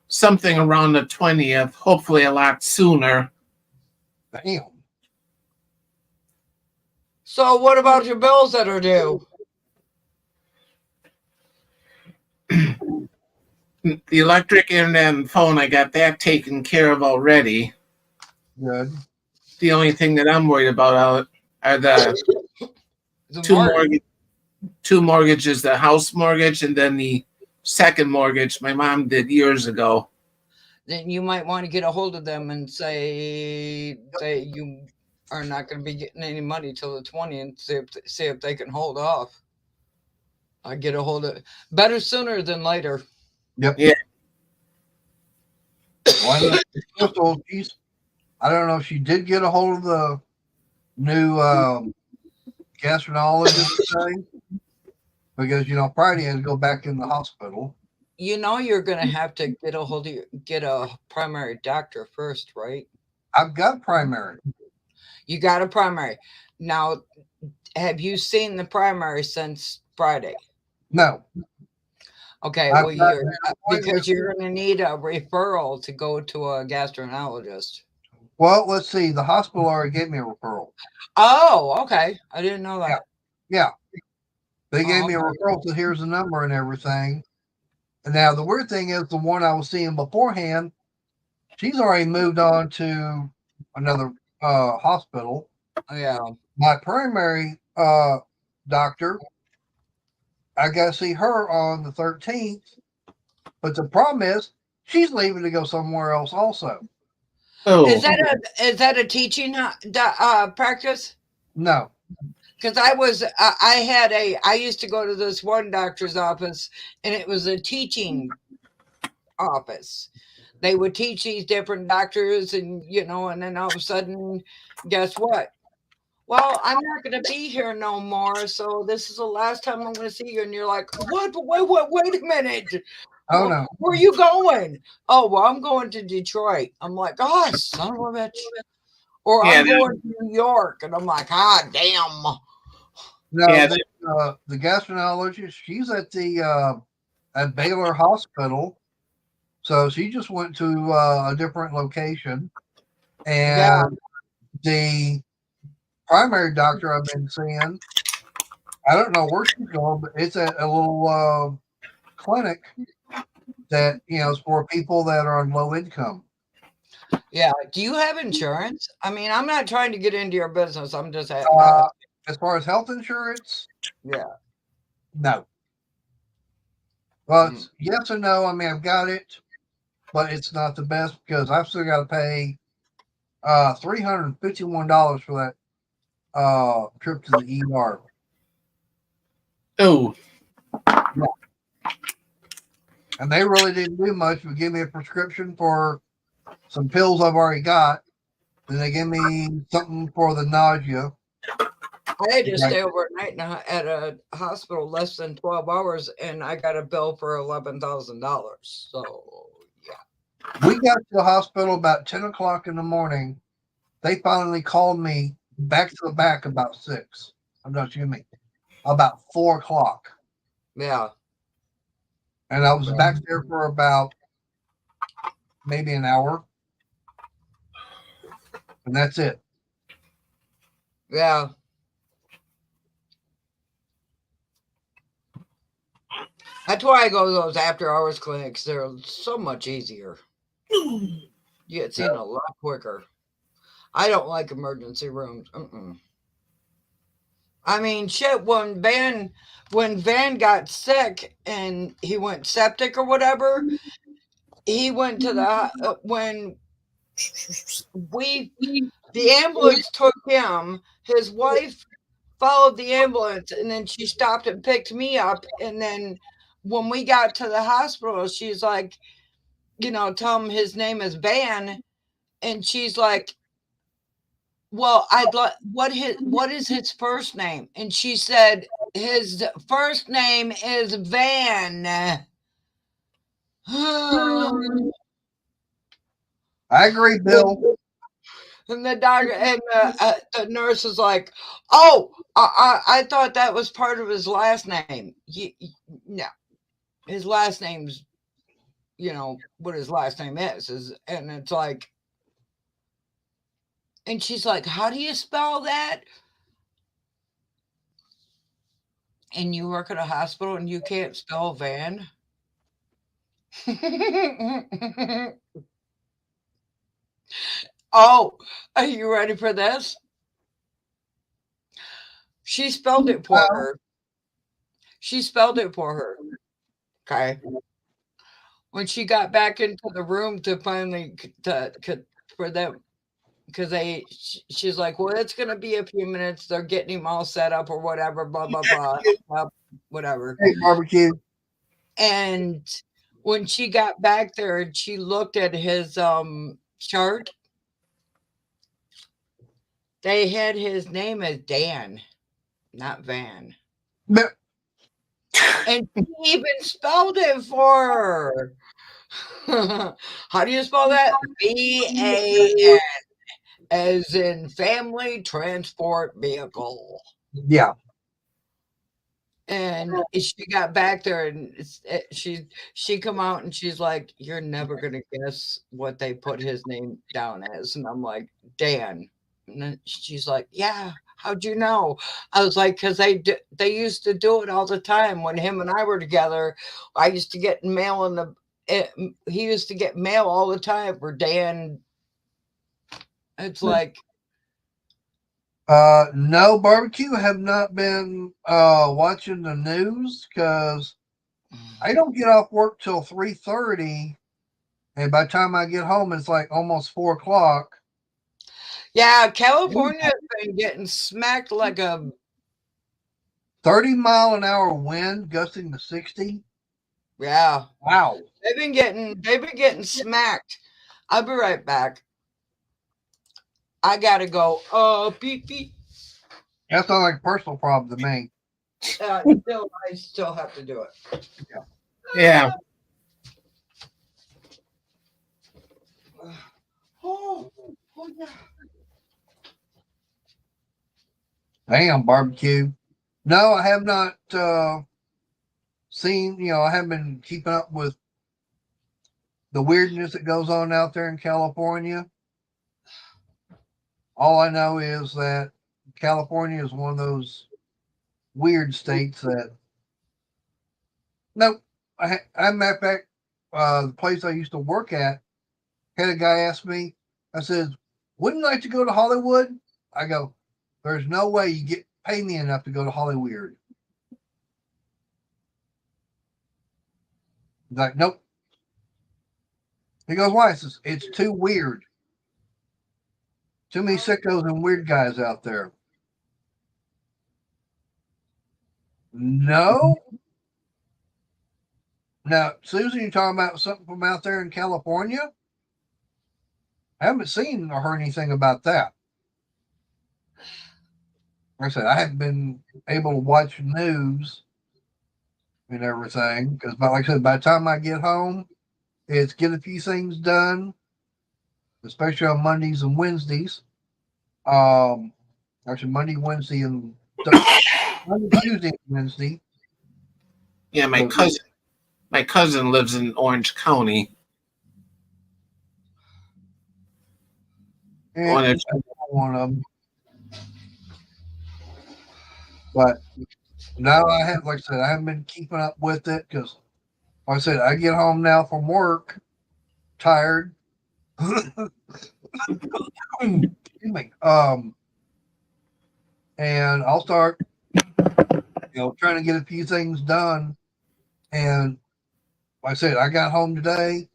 something around the 20th, hopefully a lot sooner. Damn. So what about your bills that are due? The electric, internet, and phone, I got that taken care of already. Good. The only thing that I'm worried about are the two mortgages, the house mortgage and then the second mortgage my mom did years ago. Then you might want to get a hold of them and say that you are not going to be getting any money till the 20th and see if they can hold off. I get a hold of better sooner than later. Yep. Yeah. I don't know if she did get a hold of the new gastroenterologist thing, because Friday has to go back in the hospital. You're going to have to get a primary doctor first, right? I've got primary. You got a primary. Now, have you seen the primary since Friday? No. Okay, well, because you're going to need a referral to go to a gastroenterologist. Well, let's see. The hospital already gave me a referral. Oh, okay. I didn't know that. Yeah. They gave me a referral, so here's the number and everything. And now the weird thing is the one I was seeing beforehand, she's already moved on to another hospital. Yeah. My primary doctor, I got to see her on the 13th. But the problem is she's leaving to go somewhere else also. Oh. Is that a teaching practice? No. because I used to go to this one doctor's office, and it was a teaching office. They would teach these different doctors, and and then all of a sudden, guess what? Well, I'm not going to be here no more, so this is the last time I'm going to see you. And you're like, what? Wait a minute. Oh no. Where are you going? Oh, well, I'm going to Detroit. I'm like, oh, son of a bitch. Or I'm going to New York. And I'm like, damn. No, the gastroenterologist, she's at Baylor Hospital. So she just went to a different location. And the primary doctor I've been seeing, I don't know where she's going, but it's at a little clinic that, is for people that are on low income. Yeah. Do you have insurance? I mean, I'm not trying to get into your business. I'm just as far as health insurance, no. Well, it's yes and no. I mean, I've got it, but it's not the best because I've still got to pay $351 for that trip to the ER. Oh. Yeah. And they really didn't do much but give me a prescription for some pills I've already got. Then they give me something for the nausea. I had to stay overnight at a hospital less than 12 hours, and I got a bill for $11,000. So, yeah. We got to the hospital about 10 o'clock in the morning. They finally called me back to the back about 6. I'm not excuse me. About 4 o'clock. Yeah. And I was back there for about maybe an hour. And that's it. Yeah. That's why I go to those after hours clinics. They're so much easier. You get seen a lot quicker. I don't like emergency rooms. I mean, shit, when Van got sick and he went septic or whatever, he went to the ambulance took him, his wife followed the ambulance, and then she stopped and picked me up. And then when we got to the hospital, she's like, tell him his name is Van. And she's like, well, what is his first name? And she said, his first name is Van. I agree, Bill. And the doctor and the nurse is like, oh, I thought that was part of his last name. No, his last name's, what his last name is, and it's like, and she's like, how do you spell that? And you work at a hospital and you can't spell Van? Oh, are you ready for this? She spelled it for her. Okay. When she got back into the room to finally for them, because she's like, well, it's going to be a few minutes. They're getting him all set up or whatever, blah, blah, blah, whatever. Hey, barbecue. And when she got back there and she looked at his chart, they had his name as Dan, not Van. No. And he even spelled it for her. How do you spell that? VAN, as in family transport vehicle. Yeah. And she got back there and she come out and she's like, you're never going to guess what they put his name down as. And I'm like, Dan. And then she's like, yeah, how'd you know? I was like, because they used to do it all the time when him and I were together. I used to get mail he used to get mail all the time for Dan. It's like, no, barbecue. Have not been watching the news because I don't get off work till 3:30, and by the time I get home, it's like almost 4 o'clock. Yeah, California has been getting smacked like a 30-mile-an-hour wind gusting to 60. Yeah. Wow. They've been getting smacked. I'll be right back. I gotta go. Beep beep. That sounds like a personal problem to me. I still have to do it. Yeah. Oh yeah. Damn, barbecue. No, I have not seen, I haven't been keeping up with the weirdness that goes on out there in California. All I know is that California is one of those weird states that, nope. Matter of fact, the place I used to work at had a guy ask me, I said, wouldn't you like to go to Hollywood? I go, there's no way you pay me enough to go to Hollywood. He's like, nope. He goes, why? It's too weird. Too many sickos and weird guys out there. No. Now, Susan, you talking about something from out there in California? I haven't seen or heard anything about that. Like I said, I haven't been able to watch news and everything because, like I said, by the time I get home, it's get a few things done, especially on Mondays and Wednesdays. Actually, Monday, Wednesday, and Monday, Tuesday, and Wednesday. Yeah, my cousin lives in Orange County. And one of them. But now I have, like I said, I haven't been keeping up with it because, like I said, I get home now from work, tired. Excuse me. And I'll start, trying to get a few things done. And like I said, I got home today,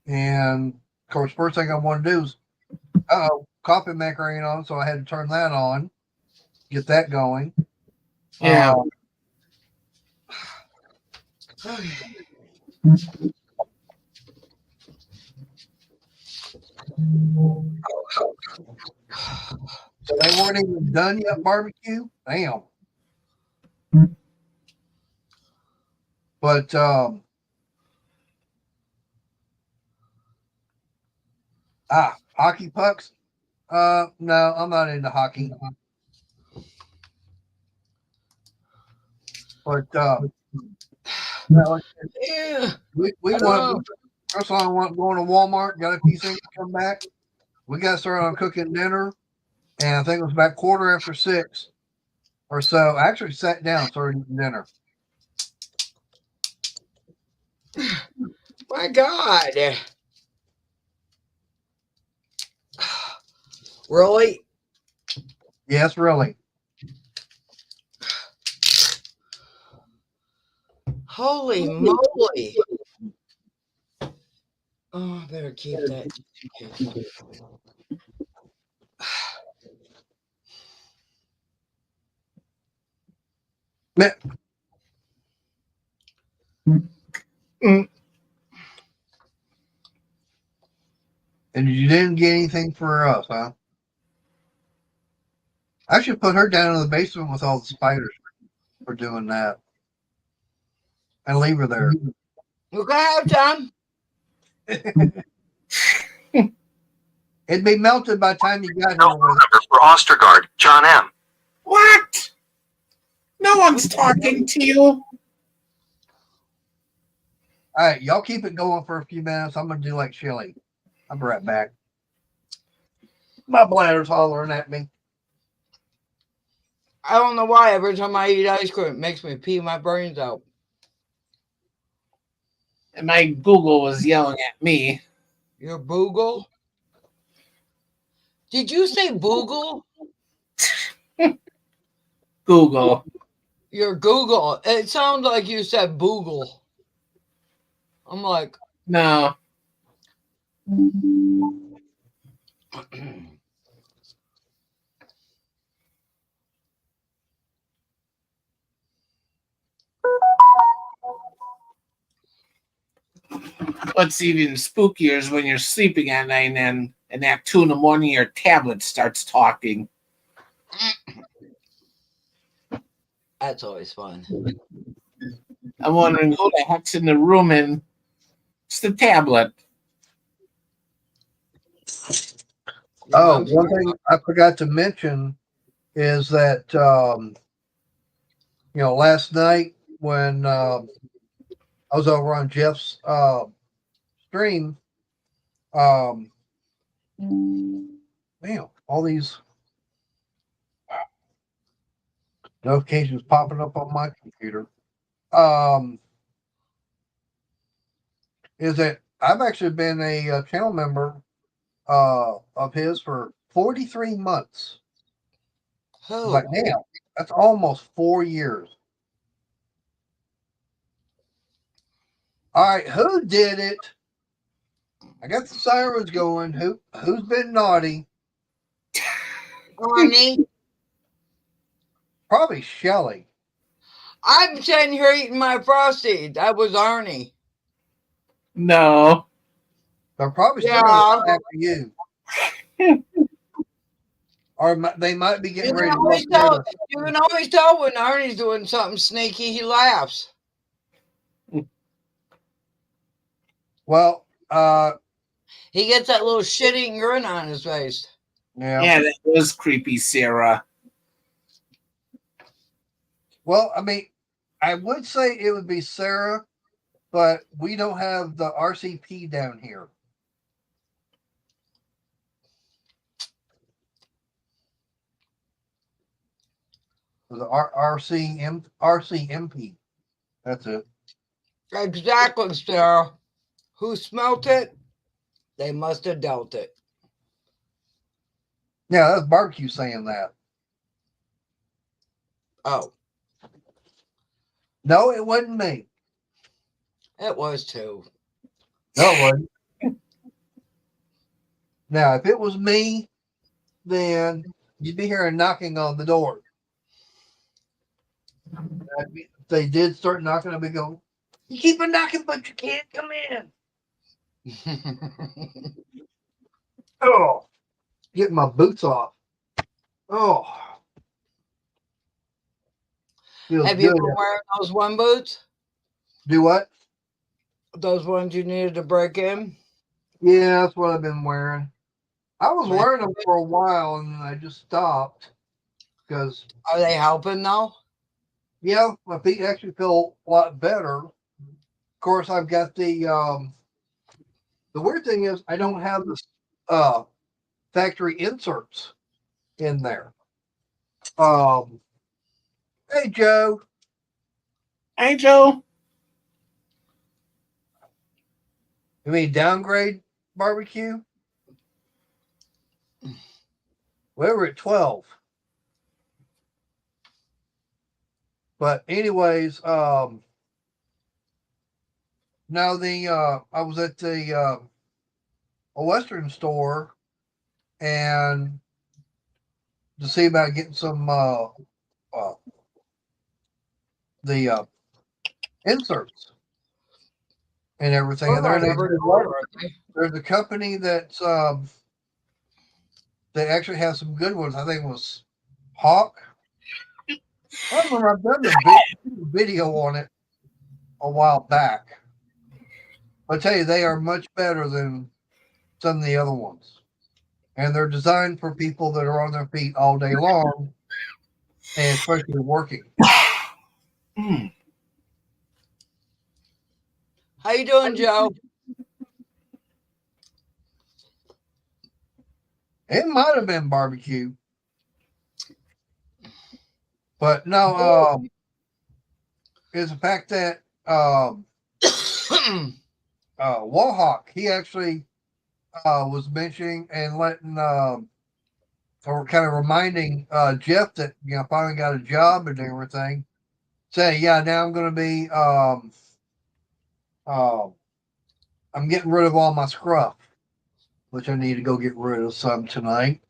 and of course, first thing I want to do is, coffee maker ain't on, so I had to turn that on, get that going. Yeah. So they weren't even done yet, barbecue? Damn. But hockey pucks? No, I'm not into hockey. But Yeah. we want first I want going to Walmart, got a few things to come back. We got started on cooking dinner, and I think it was about 6:15 or so. I actually sat down and started eating dinner. My God. Really? Yes, really. Holy moly. Oh, I better keep that. And you didn't get anything for us, huh? I should put her down in the basement with all the spiders for doing that. And leave her there. We're going to have time. It'd be melted by the time you got here. Number for Ostergaard, John M. What? No one's talking to you. All right, y'all keep it going for a few minutes. I'm going to do like Shelly. I'll be right back. My bladder's hollering at me. I don't know why every time I eat ice cream, it makes me pee my brains out. And my Google was yelling at me. Your Boogle? Did you say Boogle? Google. Your Google. It sounds like you said Boogle. I'm like, No. what's even spookier is when you're sleeping at night and at 2 in the morning your tablet starts talking. That's always fun. I'm wondering who the heck's in the room, and it's the tablet. Your Oh, mom's one thing I forgot to mention is that last night when I was over on Jeff's stream, man, all these notifications popping up on my computer. Is that I've actually been a channel member of his for 43 months. who? Like, damn, that's almost 4 years. All right, who did it? I got the sirens going. Who's been naughty? Arnie. Probably Shelly. I'm sitting here eating my Frosty. That was Arnie. No. They're probably still Yeah. going after you. Or they might be You getting can ready to always look tell. together. You can always tell when Arnie's doing something sneaky. He laughs. Well, He gets that little shit-eating grin on his face. Yeah, that was creepy, Sarah. Well, I mean, I would say it would be Sarah, but we don't have the RCP down here. The RCMP. That's it. Exactly, Sarah. Who smelt it? They must have dealt it. Yeah, that's barbecue saying that. Oh, No, it wasn't me. it was too. No, it wasn't. Now, if it was me, then you'd be hearing knocking on the door. If they did start knocking, I'd be going, you keep on knocking, but you can't come in. Oh, getting my boots off. Oh, feels Have you good. been wearing those one boots? Do what? Those ones you needed to break in? Yeah, that's what I've been wearing. I was Right. wearing them for a while and I just stopped because, Are they helping though? yeah, my feet actually feel a lot better. Of course, I've got the weird thing is I don't have the factory inserts in there. Hey Joe, Hey, Joe. you mean downgrade barbecue? We were at 12. But anyways, now I was at the a Western store and to see about getting some the inserts and everything. And Oh, they never said, know, "Look, are they? there's a company that's that actually has some good ones. I think it was Hawk. I remember I've done the video on it a while back. I tell you, they are much better than some of the other ones. And they're designed for people that are on their feet all day long, and especially working. How you doing, Joe? It might have been barbecue, but no. Is the fact that Wallhawk, he actually was mentioning and letting or kind of reminding Jeff that finally got a job and everything. Say, yeah, now I'm going to be I'm getting rid of all my scruff, which I need to go get rid of some tonight.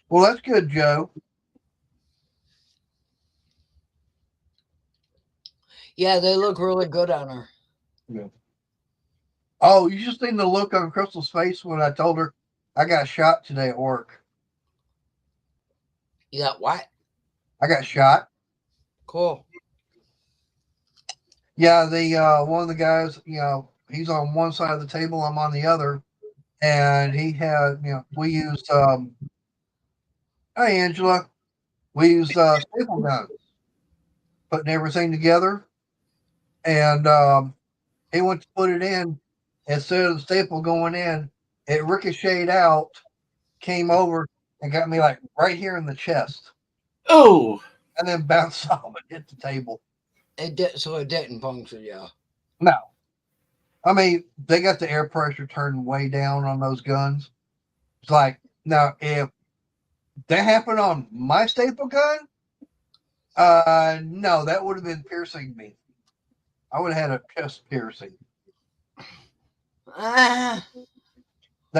Well, that's good, Joe. Yeah, they look really good on her. Oh, you just seen the look on Crystal's face when I told her I got shot today at work. You got what? I got shot. Cool. Yeah, the one of the guys, he's on one side of the table, I'm on the other, and he had, we used hey Angela, we used staple guns, putting everything together, and he went to put it in. Instead of the staple going in, it ricocheted out, came over, and got me like right here in the chest, Oh, and then bounced off and hit the table. It did, so it didn't puncture you. No, I mean they got the air pressure turned way down on those guns. It's like now if that happened on my staple gun, no, that would have been piercing me. I would have had a chest piercing.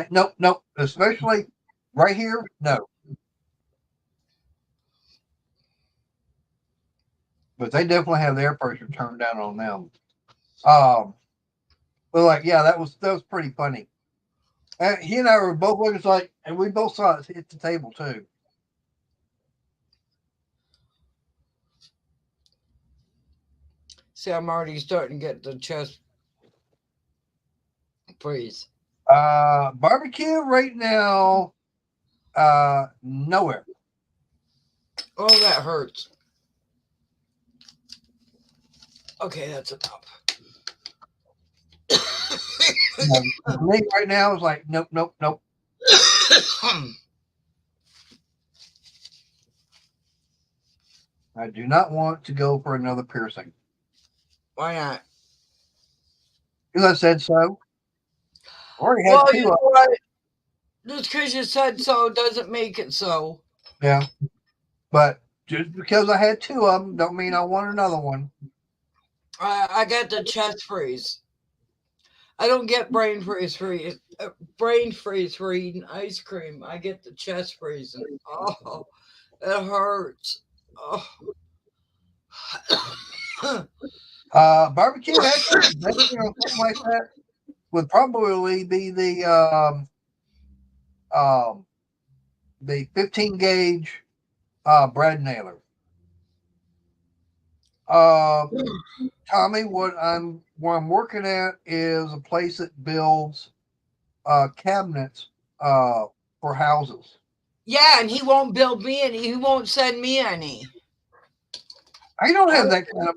Nope. Especially right here, no. But they definitely have the air pressure turned down on them. But like, yeah, that was pretty funny. And he and I were both looking like, and we both saw it hit the table too. See, I'm already starting to get the chest freeze. Barbecue right now, nowhere. Oh, that hurts. Okay, that's enough. Me right now is like, nope. I do not want to go for another piercing. Why not? Because I said so. Already had Well, two. you know what? Just because you said so doesn't make it so. Yeah. But just because I had two of them don't mean I want another one. I got the chest freeze. I don't get brain freeze for eating ice cream. I get the chest freeze, and oh, it hurts. Oh. Barbecue actually, something like that would probably be the 15 gauge Brad Naylor. Tommy, what I'm working at is a place that builds cabinets for houses. Yeah, and he won't build me any. He won't send me any. I don't have that kind of.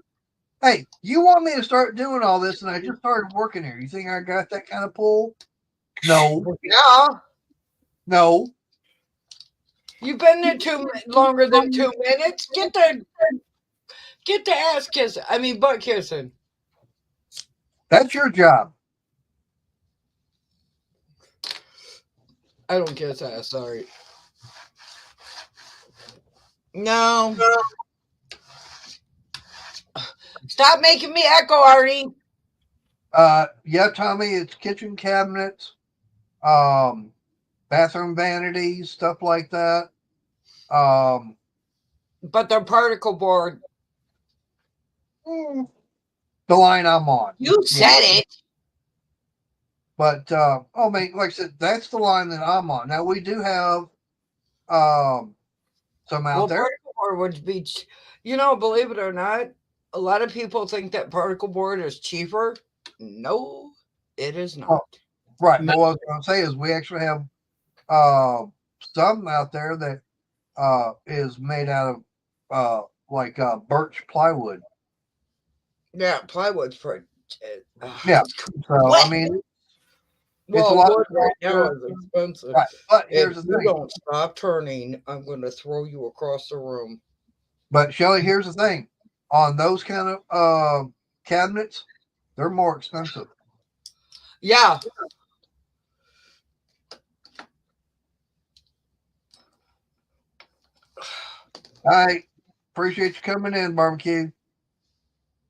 Hey, you want me to start doing all this, and I just started working here. You think I got that kind of pull? No. Yeah. No. You've been there longer than 2 minutes. Get the ass kissing. I mean, butt kissing. That's your job. I don't kiss ass. Sorry. No. Stop making me echo, Artie. Yeah, Tommy, it's kitchen cabinets, bathroom vanities, stuff like that. But they're particle board. The line I'm on. You said it. But I mean, like I said, that's the line that I'm on. Now we do have some out there. Particle board would be, believe it or not, a lot of people think that particle board is cheaper. No, it is not. Oh, right. But what I was going to say is we actually have some out there that is made out of like birch plywood. Yeah, plywood's pretty. Yeah. So I mean, it's a lot wood right now is expensive. Right. But here's if the you thing. don't stop turning, I'm going to throw you across the room. But Shelly, here's the thing: on those kind of cabinets, they're more expensive. Yeah. All right. Appreciate you coming in, Barbecue.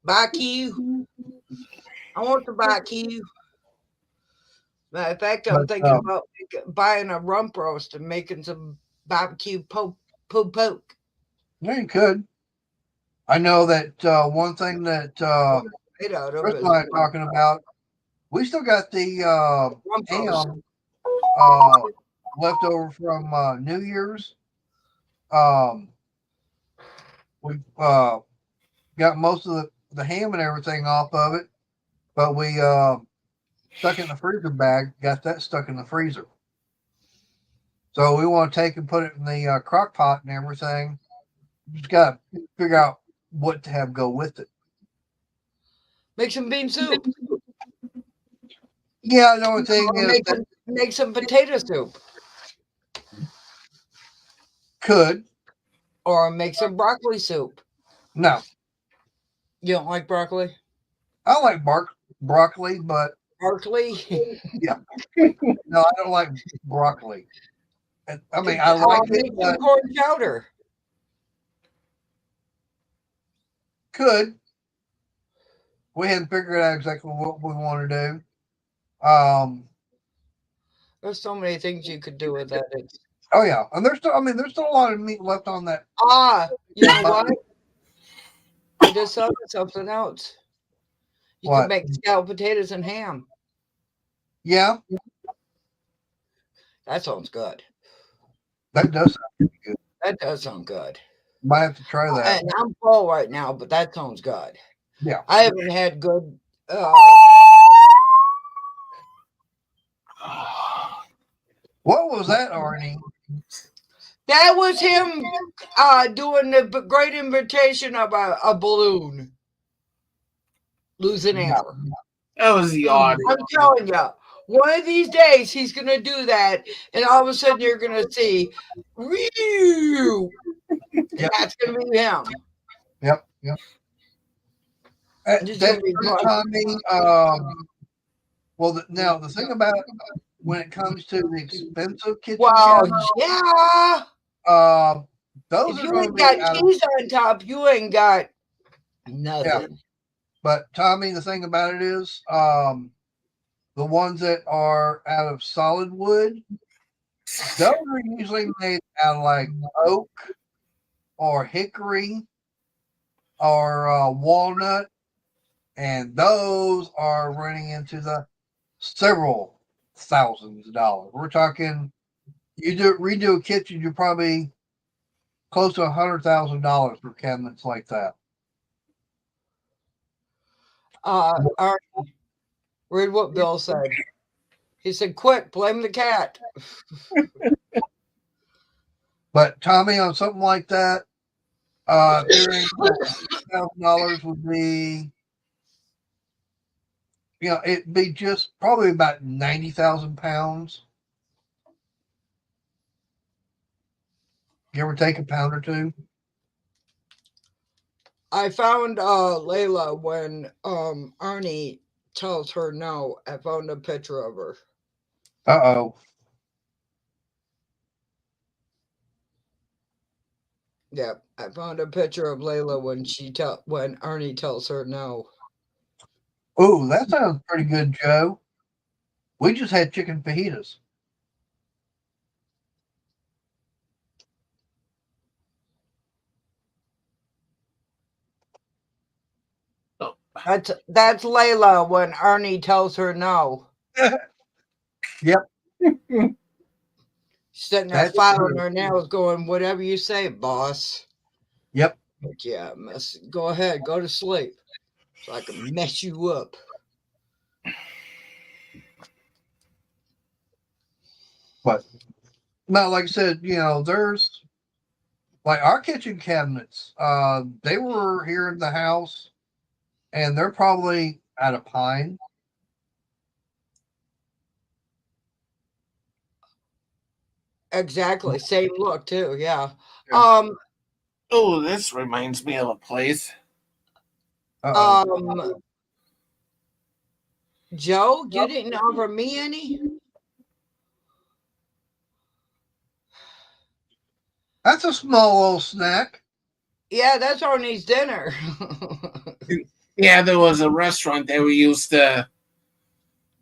Barbecue. I want the barbecue. Matter of fact, I'm thinking about buying a rump roast and making some barbecue poke. Yeah, you could. I know that one thing that Made out of Chris is and I are talking about, we still got the Rumpos. ham left over from New Year's. We got most of the ham and everything off of it, but we stuck it in the freezer bag, got that stuck in the freezer. So we want to take and put it in the crock pot and everything. Just got to figure out what to have go with it. Make some bean soup. Yeah, the only thing Or is that make some potato soup. could. Or make some broccoli soup. No, You don't like broccoli? I like broccoli, but Broccoli? no, I don't like broccoli. I mean, I like it, Make some but corn chowder. could. We hadn't figured out exactly what we want to do. There's so many things you could do with that. Oh yeah, and there's still a lot of meat left on that. You know what? I just thought of something else. You What? could make scalloped potatoes and ham. Yeah, That sounds good. that does sound pretty good. That does sound good. Might have to try that. And I'm full right now, but that sounds good. Yeah. I haven't had good. What was that, Arnie? That was him doing the great invitation of a balloon. Losing air. That was the audio. I'm telling you, one of these days he's going to do that, and all of a sudden you're going to see, whew, Yep. that's going to be him. Yep. Just That gonna be first Tommy. Well, now the thing about when it comes to the expensive kitchen Wow, cabinets, yeah. those If are you going to ain't be got out of. cheese on top, you ain't got nothing. But Tommy, the thing about it is, the ones that are out of solid wood, those are usually made out of like oak or hickory or walnut, and those are running into the several thousands of dollars. We're talking, redo a kitchen, you're probably close to $100,000 for cabinets like that. Read what Bill said. He said, "Quick, blame the cat." But Tommy, on something like that, figuring $1,000 would be, it'd be just probably about 90,000 pounds. Give or take a pound or two. I found Layla when Arnie tells her no. I found a picture of her. Uh-oh. Yep, I found a picture of Layla when when Arnie tells her no. Oh, that sounds pretty good, Joe. We just had chicken fajitas. That's Layla when Arnie tells her no. Yep. Sitting there filing her nails, going, "Whatever you say, boss." Yep. But yeah, go ahead, go to sleep, so I can mess you up. But no, like I said, there's like our kitchen cabinets. They were here in the house, and they're probably out of pine. Exactly, same look too. Yeah. Yeah. Oh, this reminds me of a place. Joe, you didn't offer me any? That's a small little snack. Yeah, that's Arnie's dinner. Yeah, there was a restaurant that we used to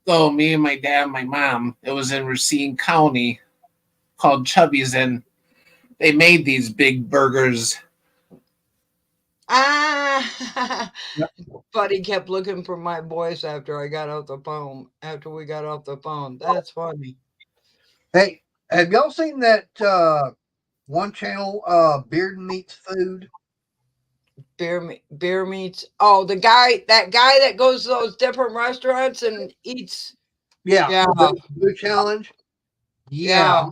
go, me and my dad and my mom. It was in Racine County called Chubby's, and they made these big burgers. Yep. Buddy kept looking for my voice after we got off the phone. That's funny. Hey, have y'all seen that one channel, Beard Meets Food? Beer meats. Oh, that guy that goes to those different restaurants and eats. Yeah. Yeah. Food challenge. Yeah.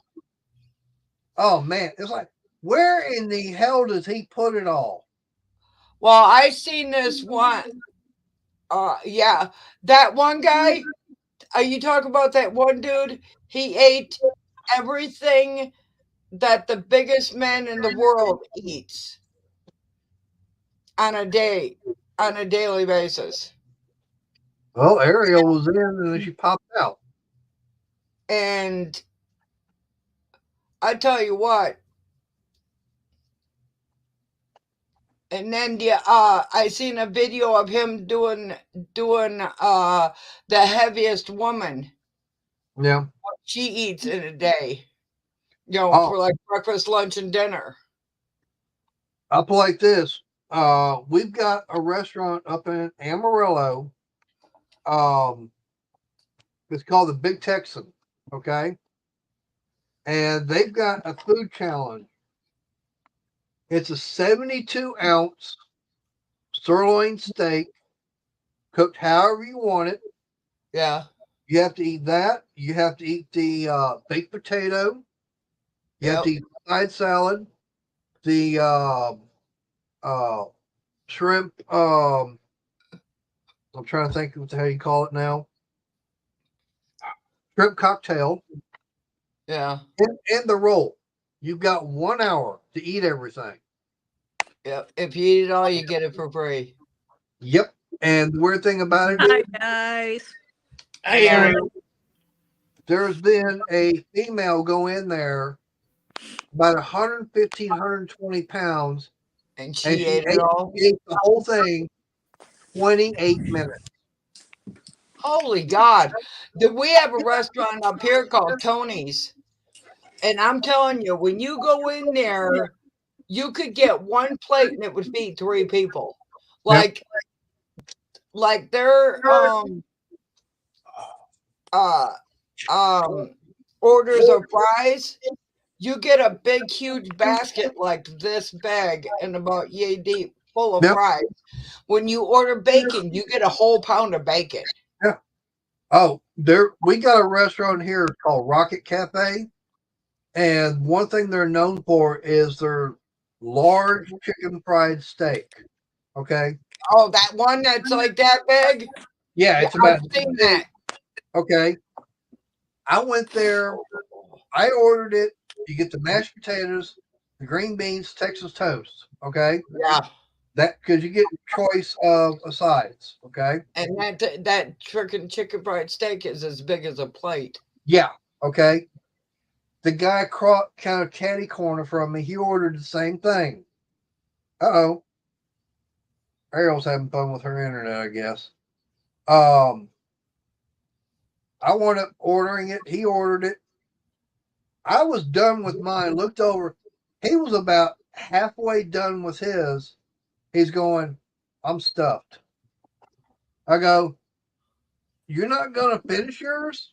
Oh man, it's like, where in the hell does he put it all? Well, I seen this one. Yeah, that one guy. You talk about that one dude? He ate everything that the biggest man in the world eats on a daily basis. Well, Ariel was in and then she popped out. And I tell you what. And then I seen a video of him doing the heaviest woman. Yeah. What she eats in a day. Oh. For like breakfast, lunch, and dinner. Up like this. We've got a restaurant up in Amarillo. It's called the Big Texan. Okay. And they've got a food challenge. It's a 72-ounce sirloin steak, cooked however you want it. Yeah. You have to eat that. You have to eat the baked potato. You have to eat the side salad, the shrimp. I'm trying to think of how you call it now. Shrimp cocktail. Yeah. And the roll. You've got 1 hour to eat everything. Yep. If you eat it all, you get it for free. Yep. And the weird thing about it Hi, is, guys. Hey, Ariel. there's been a female go in there about 115, 120 pounds, And she ate it all. ate the whole thing 28 minutes. Holy God. We have a restaurant up here called Tony's. And I'm telling you, when you go in there, you could get one plate and it would feed 3 people. Like their orders of fries, you get a big huge basket like this big and about yay deep full of fries. When you order bacon, you get a whole pound of bacon. Yeah. Oh, we got a restaurant here called Rocket Cafe, and one thing they're known for is their large chicken fried steak. Okay. Oh, that one that's like that big? Yeah, it's about I've seen that. Okay. I went there. I ordered it. You get the mashed potatoes, the green beans, Texas toast. Okay. Yeah. That because you get choice of sides. Okay. And that chicken fried steak is as big as a plate. Yeah. Okay. The guy kind of catty corner from me. He ordered the same thing. Uh-oh. Ariel's having fun with her internet, I guess. I wound up ordering it. He ordered it. I was done with mine. Looked over. He was about halfway done with his. He's going, I'm stuffed. I go, you're not going to finish yours?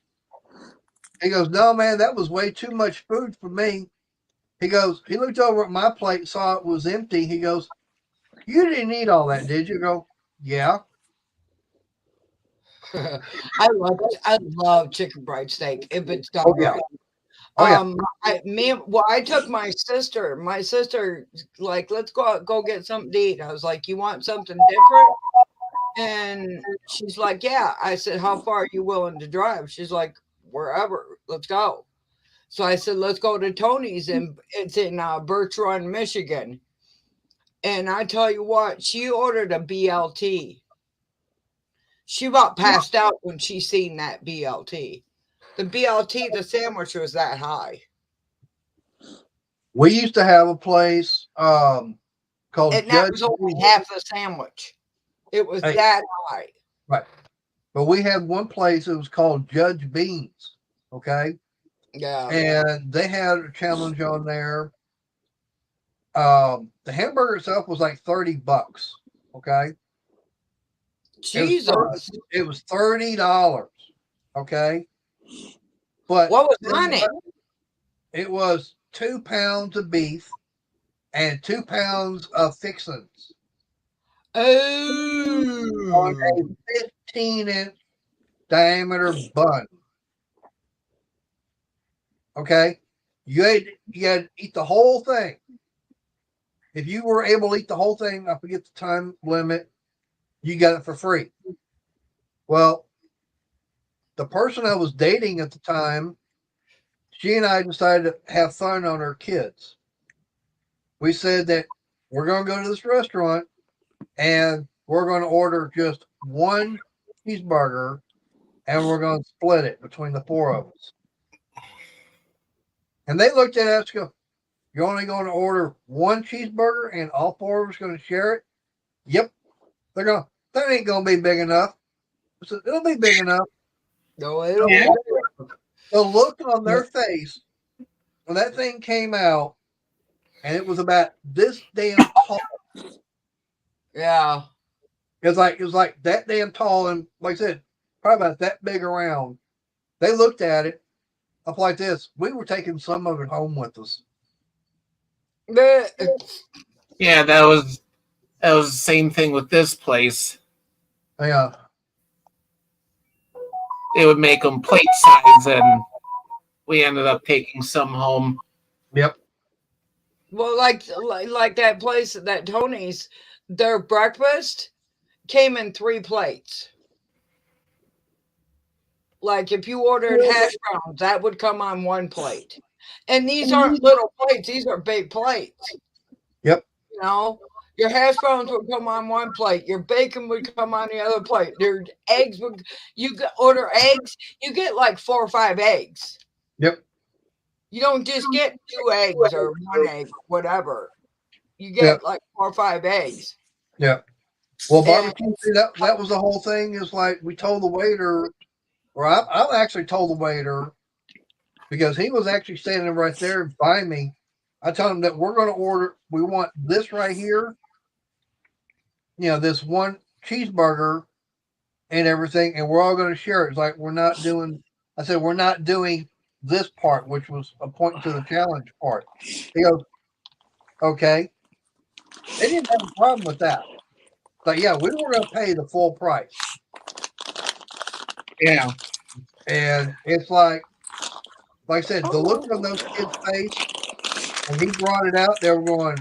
He goes, no, man, that was way too much food for me. He goes, he looked over at my plate, saw it was empty. He goes, you didn't eat all that, did you? I go, yeah. I love chicken fried steak if it's done right. Oh, yeah. I took my sister. My sister, like, let's go get something to eat. I was like, you want something different? And she's like, yeah. I said, how far are you willing to drive? She's like, wherever. Let's go. So I said, let's go to Tony's, and it's in Birch Run, Michigan. And I tell you what, she ordered a BLT. She about passed out when she seen that BLT. The BLT, the sandwich was that high. We used to have a place called And that was only half the sandwich. It was that high. Right. But we had one place, it was called Judge Beans. Okay. Yeah. And they had a challenge on there. The hamburger itself was like $30. Okay. Jesus. It was $30. Okay. But What was on it? it was 2 pounds of beef and 2 pounds of fixings on Oh. a 15-inch diameter bun. Okay. You had to eat the whole thing. If you were able to eat the whole thing, I forget the time limit, you got it for free. Well, the person I was dating at the time, she and I decided to have fun on our kids. We said that we're going to go to this restaurant and we're going to order just one cheeseburger and we're going to split it between the four of us. And they looked at us and go, "You're only going to order one cheeseburger and all four of us going to share it?" Yep. They're going, "That ain't going to be big enough." I said, "It'll be big enough." No, it'll Yeah. The look on their face when that thing came out, and it was about this damn tall. Yeah. It was like that damn tall, and like I said, probably about that big around. They looked at it up like this. We were taking some of it home with us. Yeah, that was the same thing with this place. Yeah. They would make them plate size, and we ended up taking some home. Yep. Well, like that place, that Tony's, their breakfast came in 3 plates. Like if you ordered hash browns, that would come on 1 plate. And these aren't little plates; these are big plates. Yep. You know, your hash browns would come on 1 plate. Your bacon would come on the other plate. Your eggs would. Order eggs. You get like 4 or 5 eggs. Yep. You don't just get 2 eggs or 1 egg, whatever. You get like 4 or 5 eggs. Yep. Well, barbecue, that was the whole thing. Is like we told the waiter, or I actually told the waiter because he was actually standing right there by me. I told him that we're going to order. We want this right here. This one cheeseburger and everything, and we're all going to share it. It's like we're not doing. I said we're not doing this part, which was a point to the challenge part. He goes, "Okay." They didn't have a problem with that. But yeah, we were going to pay the full price. Yeah. And it's like I said, the look on those kids' face when he brought it out, they were going,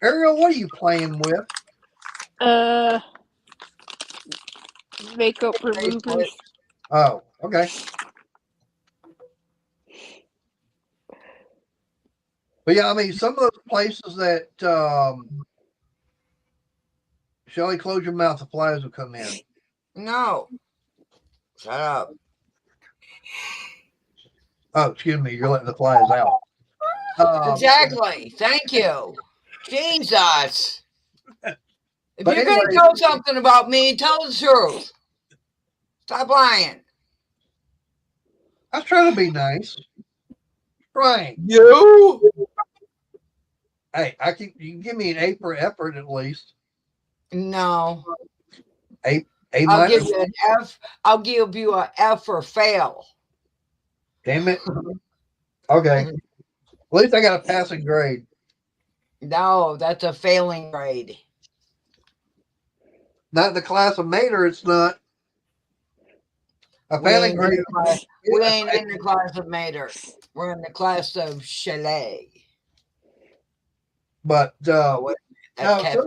"Ariel, what are you playing with?" Make up for losers. Oh, okay. But yeah, I mean, some of those places that Shelly, close your mouth, the flies will come in. No. Shut up. Oh, excuse me, you're letting the flies out. Exactly. Thank you. Jesus. If But you're going to anyway- tell something about me, tell the truth. Stop lying. I was trying to be nice. Trying. You? Hey, you can give me an A for effort at least. No. A I'll minus. give you an F. I'll give you an F for fail. Damn it. Okay. At least I got a passing grade. No, that's a failing grade. Not in the class of Mater, it's not. A We failing ain't, grade. we ain't in the class of Mater. We're in the class of Chalet. But That's now Kevin. some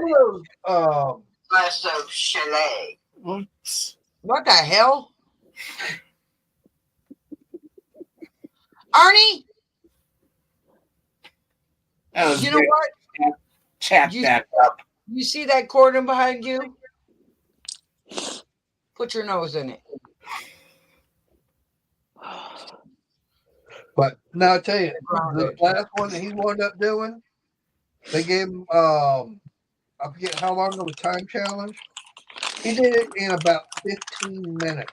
of those Class of Chalet. Oops. What the hell? Arnie? That was You know great. what? Chat You- that up. You see that cordon behind you? Put your nose in it. but now I tell you, the Grounded. last one that he wound up doing, they gave him I forget how long of a time challenge. He did it in about 15 minutes.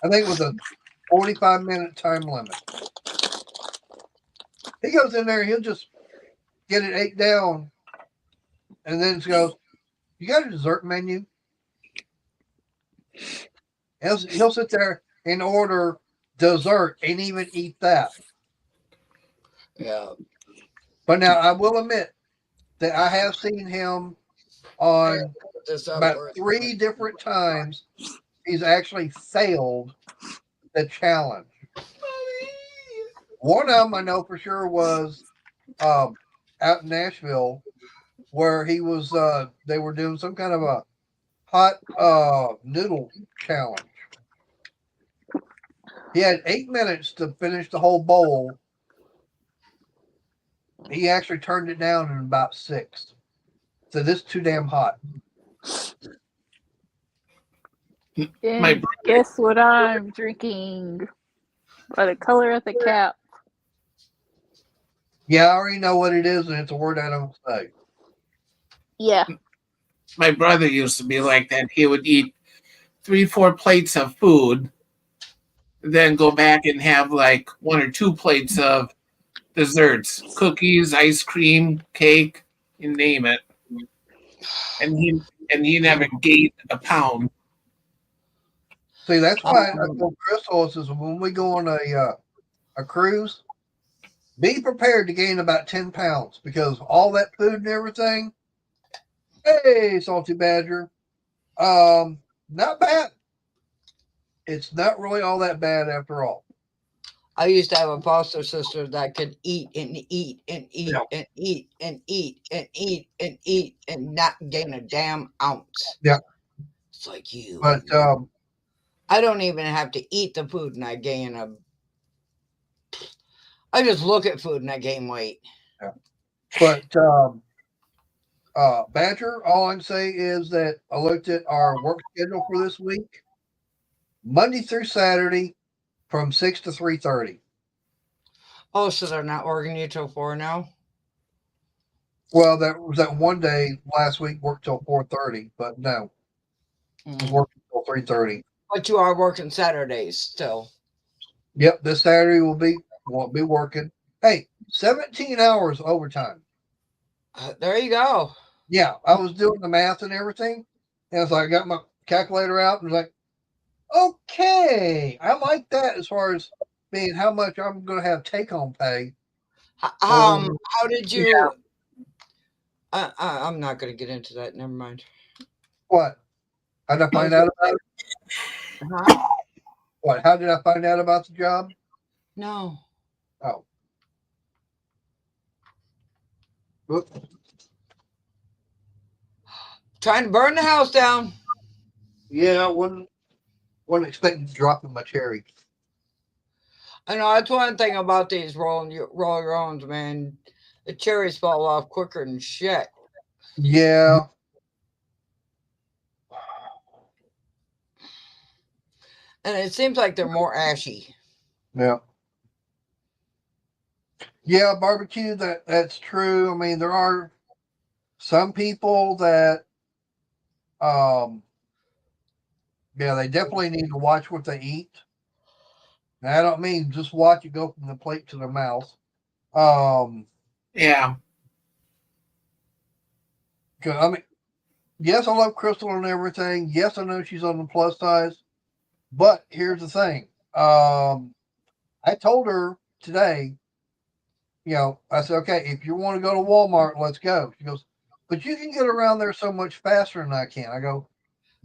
I think it was a 45-minute time limit. He goes in there, he'll just get it ate down, and then he goes, "You got a dessert menu?" He'll sit there and order dessert and even eat that. Yeah. But now I will admit that I have seen him on about 3 different times. He's actually failed the challenge. One of them I know for sure was out in Nashville, where he was. They were doing some kind of a hot noodle challenge. He had 8 minutes to finish the whole bowl. He actually turned it down in about 6. So this is too damn hot. And guess what I'm drinking? By the color of the cap. Yeah, I already know what it is, and it's a word I don't say. Yeah. My brother used to be like that. He would eat 3-4 plates of food, then go back and have like 1 or 2 plates of desserts, cookies, ice cream, cake, you name it. And he never gained a pound. See, that's why I told Crystal, is when we go on a cruise, be prepared to gain about 10 pounds because all that food and everything. Hey, Salty Badger. Not bad. It's not really all that bad after all. I used to have a foster sister that could eat and eat and eat and eat and eat and eat and eat and not gain a damn ounce. Yeah. It's like you. But I don't even have to eat the food and I gain I just look at food and I gain weight. Yeah. But Badger, all I'm saying is that I looked at our work schedule for this week. Monday through Saturday from 6 to 3:30. Oh, so they're not working you till 4 now? Well, that was that one day last week worked till 4:30, but no. Working till 3:30. But you are working Saturdays still. Yep, this Saturday won't be working. Hey, 17 hours overtime. There you go. Yeah, I was doing the math and everything, and so I got my calculator out and was like, okay, I like that as far as being how much I'm going to have take home pay. How did you? Yeah. I'm not going to get into that. Never mind. What? How did I find out about it? Uh-huh. What? How did I find out about the job? No. Oh. Oops. Trying to burn the house down. Yeah, I wasn't expecting to drop in my cherry. I know that's one thing about these roll your owns, man. The cherries fall off quicker than shit. Yeah. And it seems like they're more ashy. Yeah. Yeah, barbecue, that's true. I mean, there are some people that yeah, they definitely need to watch what they eat. And I don't mean just watch it go from the plate to their mouth. Yeah. I mean, yes, I love Crystal and everything. Yes, I know she's on the plus size. But here's the thing. I told her today, I said, okay, if you want to go to Walmart, let's go. She goes, but you can get around there so much faster than I can. I go,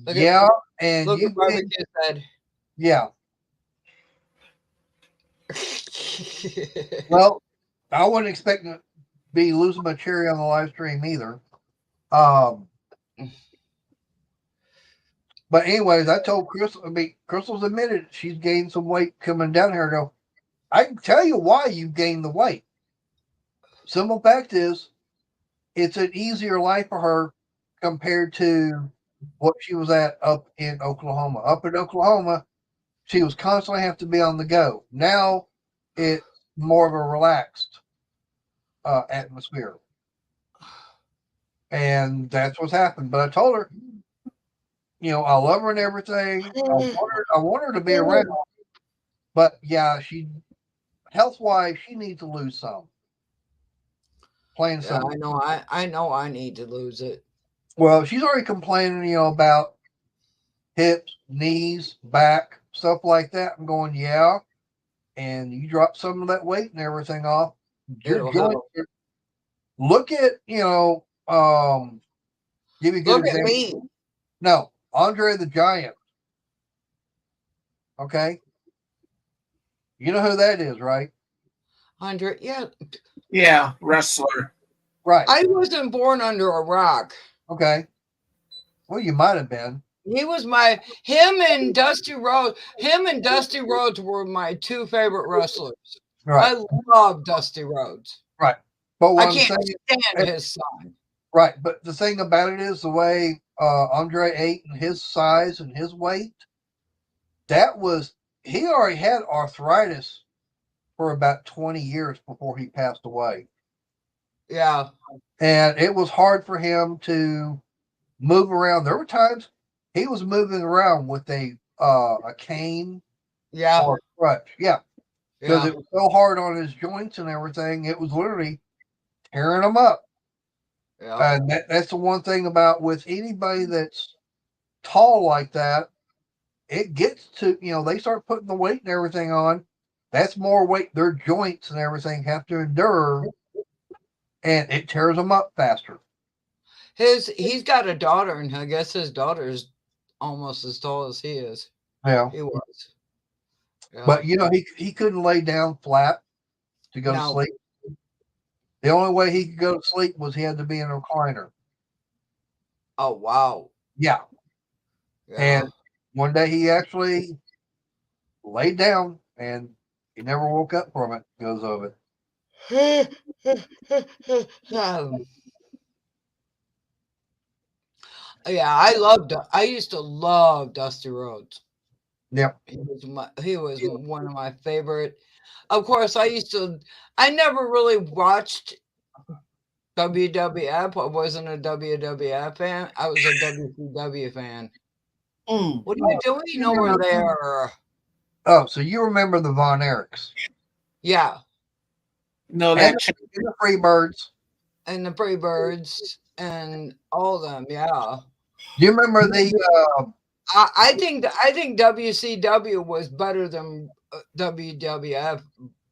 yeah, and look you at barbecue said. Yeah. Well, I wasn't expecting to be losing my cherry on the live stream either. But anyways, I told Crystal, Crystal's admitted she's gained some weight coming down here. I go, I can tell you why you gained the weight. Simple fact is, it's an easier life for her compared to what she was at up in Oklahoma. Up in Oklahoma, she was constantly have to be on the go. Now it's more of a relaxed atmosphere. And that's what's happened. But I told her, I love her and everything. I want her to be around. But yeah, she health wise, she needs to lose some. Plain and Yeah, simple. I know I need to lose it. Well, she's already complaining, about hips, knees, back, stuff like that. I'm going, yeah. And you drop some of that weight and everything off. Your It'll joint. help. Look at, give you a good Look at example. me. No, Andre the Giant. Okay. You know who that is, right? 100. Yeah. Yeah, wrestler. Right. I wasn't born under a rock. Okay. Well, you might have been. Him and Dusty Rhodes were my two favorite wrestlers. Right. I love Dusty Rhodes. Right. But what I I'm can't saying, stand his son. right. But the thing about it is the way Andre ate and his size and his weight, he already had arthritis for about 20 years before he passed away. Yeah. And it was hard for him to move around. There were times he was moving around with a cane Yeah. or a crutch. Yeah. Because Yeah. it was so hard on his joints and everything, it was literally tearing them up. Yeah. And that's the one thing about with anybody that's tall like that, it gets to, they start putting the weight and everything on. That's more weight their joints and everything have to endure, and it tears them up faster. He's got a daughter, and I guess his daughter is almost as tall as he is. Yeah. He was. Yeah. But, he couldn't lay down flat to go to sleep. The only way he could go to sleep was he had to be in a recliner. Oh, wow. Yeah. Yeah. And one day he actually laid down and he never woke up from it because of it. Yeah, I used to love Dusty Rhodes. Yep. He was one of my favorite. Of course, I never really watched WWF. I wasn't a WWF fan. I was a WCW fan. What are you doing over there? Oh, so you remember the Von Erichs? Yeah. No, and the Freebirds. And the Freebirds and all of them, yeah. Do you remember the I think WCW was better than WWF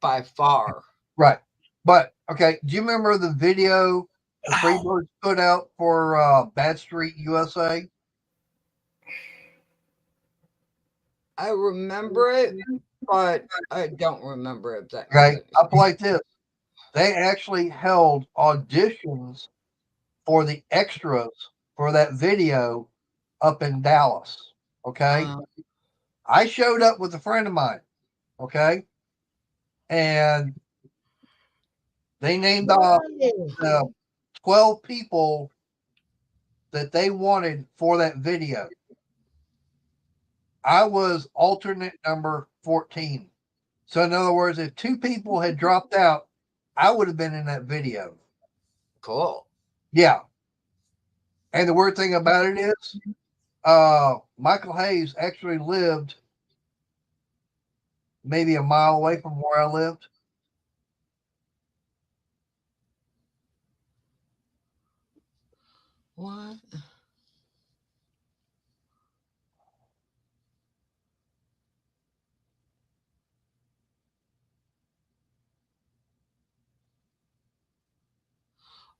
by far. Right. But okay, do you remember the video the Freebirds put out for Bad Street USA? I remember it, but I don't remember it. Okay, up like this. They actually held auditions for the extras for that video up in Dallas. Okay. I showed up with a friend of mine. Okay. And they named off the 12 people that they wanted for that video. I was alternate number 14. So in other words, if 2 people had dropped out, I would have been in that video. Cool. Yeah. And the weird thing about it is, Michael Hayes actually lived maybe a mile away from where I lived. What?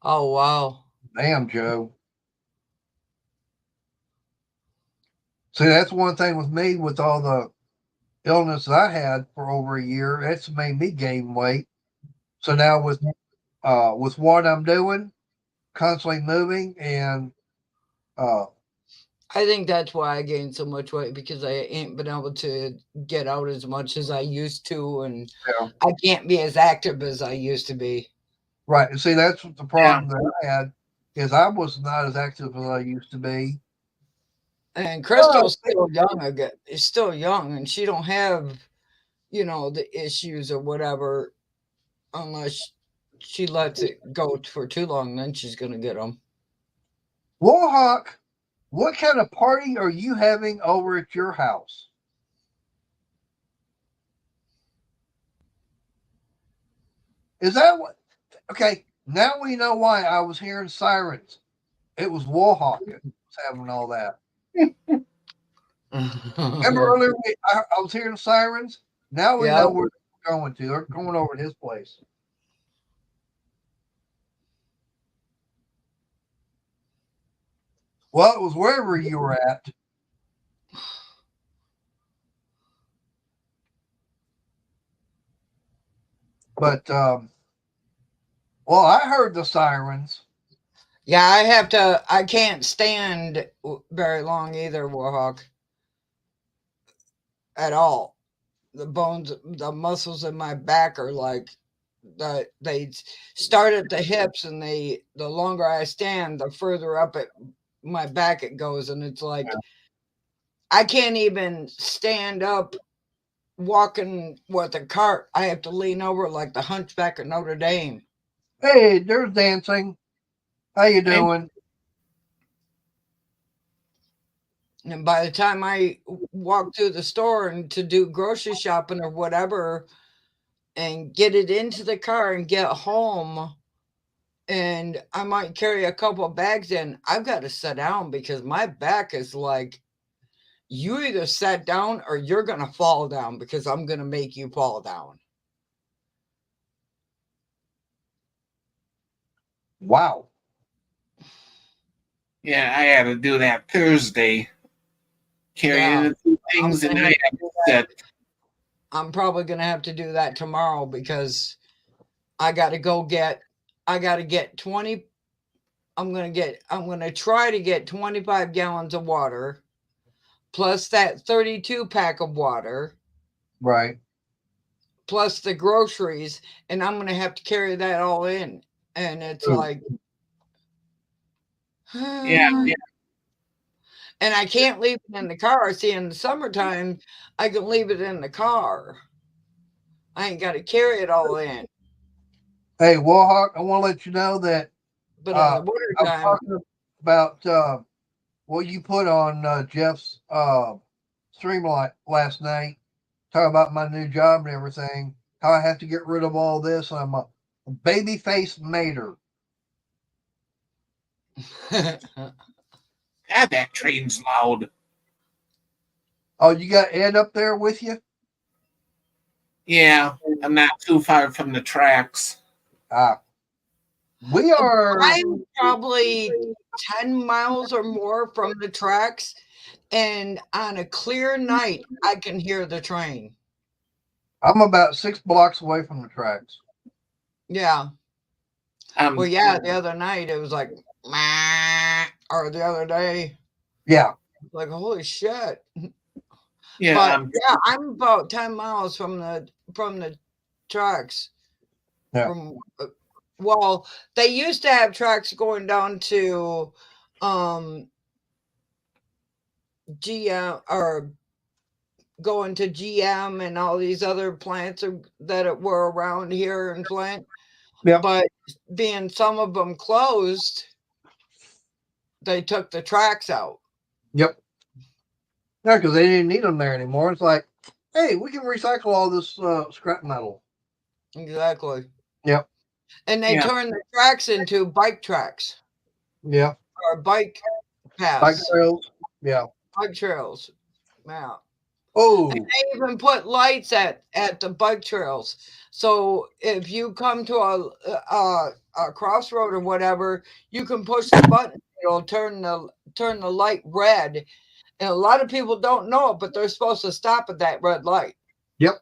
Oh, wow. Damn, Joe. See, that's one thing with me with all the illness that I had for over a year. It's made me gain weight. So now with what I'm doing, constantly moving, and I think that's why I gained so much weight, because I ain't been able to get out as much as I used to, and I can't be as active as I used to be. Right. And see, that's the problem that I had, is I was not as active as I used to be. And Crystal's still young. Is still young, and she don't have, the issues or whatever, unless she lets it go for too long. Then she's gonna get them. Warhawk, what kind of party are you having over at your house? Is that what? Okay, now we know why I was hearing sirens. It was Warhawk that was having all that. Remember earlier I was hearing sirens? Now we know Yep. where they're going to. They're going over to his place. Well, it was wherever you were at. But well, I heard the sirens. Yeah, I can't stand very long either, Warhawk. At all. The muscles in my back are like they start at the hips, and the longer I stand, the further up at my back it goes, and it's like I can't even stand up walking with a cart. I have to lean over like the Hunchback of Notre Dame. Hey, there's dancing. How you doing? And by the time I walk through the store and to do grocery shopping or whatever and get it into the car and get home, and I might carry a couple of bags in, I've got to sit down because my back is like, you either sat down or you're going to fall down because I'm going to make you fall down. Wow. Yeah, I had to do that Thursday. Carrying a few things, and I had to sit. I'm probably going to have to do that tomorrow because I got to get 20. I'm going to try to get 25 gallons of water plus that 32 pack of water. Right. Plus the groceries, and I'm going to have to carry that all in. And it's like, Yeah. And I can't leave it in the car. See, in the summertime, I can leave it in the car. I ain't got to carry it all in. Hey, Warhawk, I want to let you know that But in the I was wintertime, talking about what you put on Jeff's stream last night, talking about my new job and everything, how I have to get rid of all this. I'm a baby face mater. God, that train's loud. Oh, you got Ed up there with you? Yeah, I'm not too far from the tracks. We are. I'm probably 10 miles or more from the tracks, and on a clear night, I can hear the train. I'm about 6 blocks away from the tracks. Yeah. Well, yeah, the other night it was like, or the other day. Yeah. Like, holy shit. Yeah, but yeah, I'm about 10 miles from the tracks. Yeah. Well, they used to have tracks going down to GM or going to GM and all these other plants that were around here in Flint. Yeah. But being some of them closed, they took the tracks out. Yep. Yeah, because they didn't need them there anymore. It's like, hey, we can recycle all this scrap metal. Exactly. Yep. And they turned the tracks into bike tracks. Yeah. Or bike paths. Bike trails. Yeah. Bike trails. Yeah. Oh. And they even put lights at the bike trails. So if you come to a crossroad or whatever, you can push the button. It'll turn the light red. And a lot of people don't know it, but they're supposed to stop at that red light. Yep.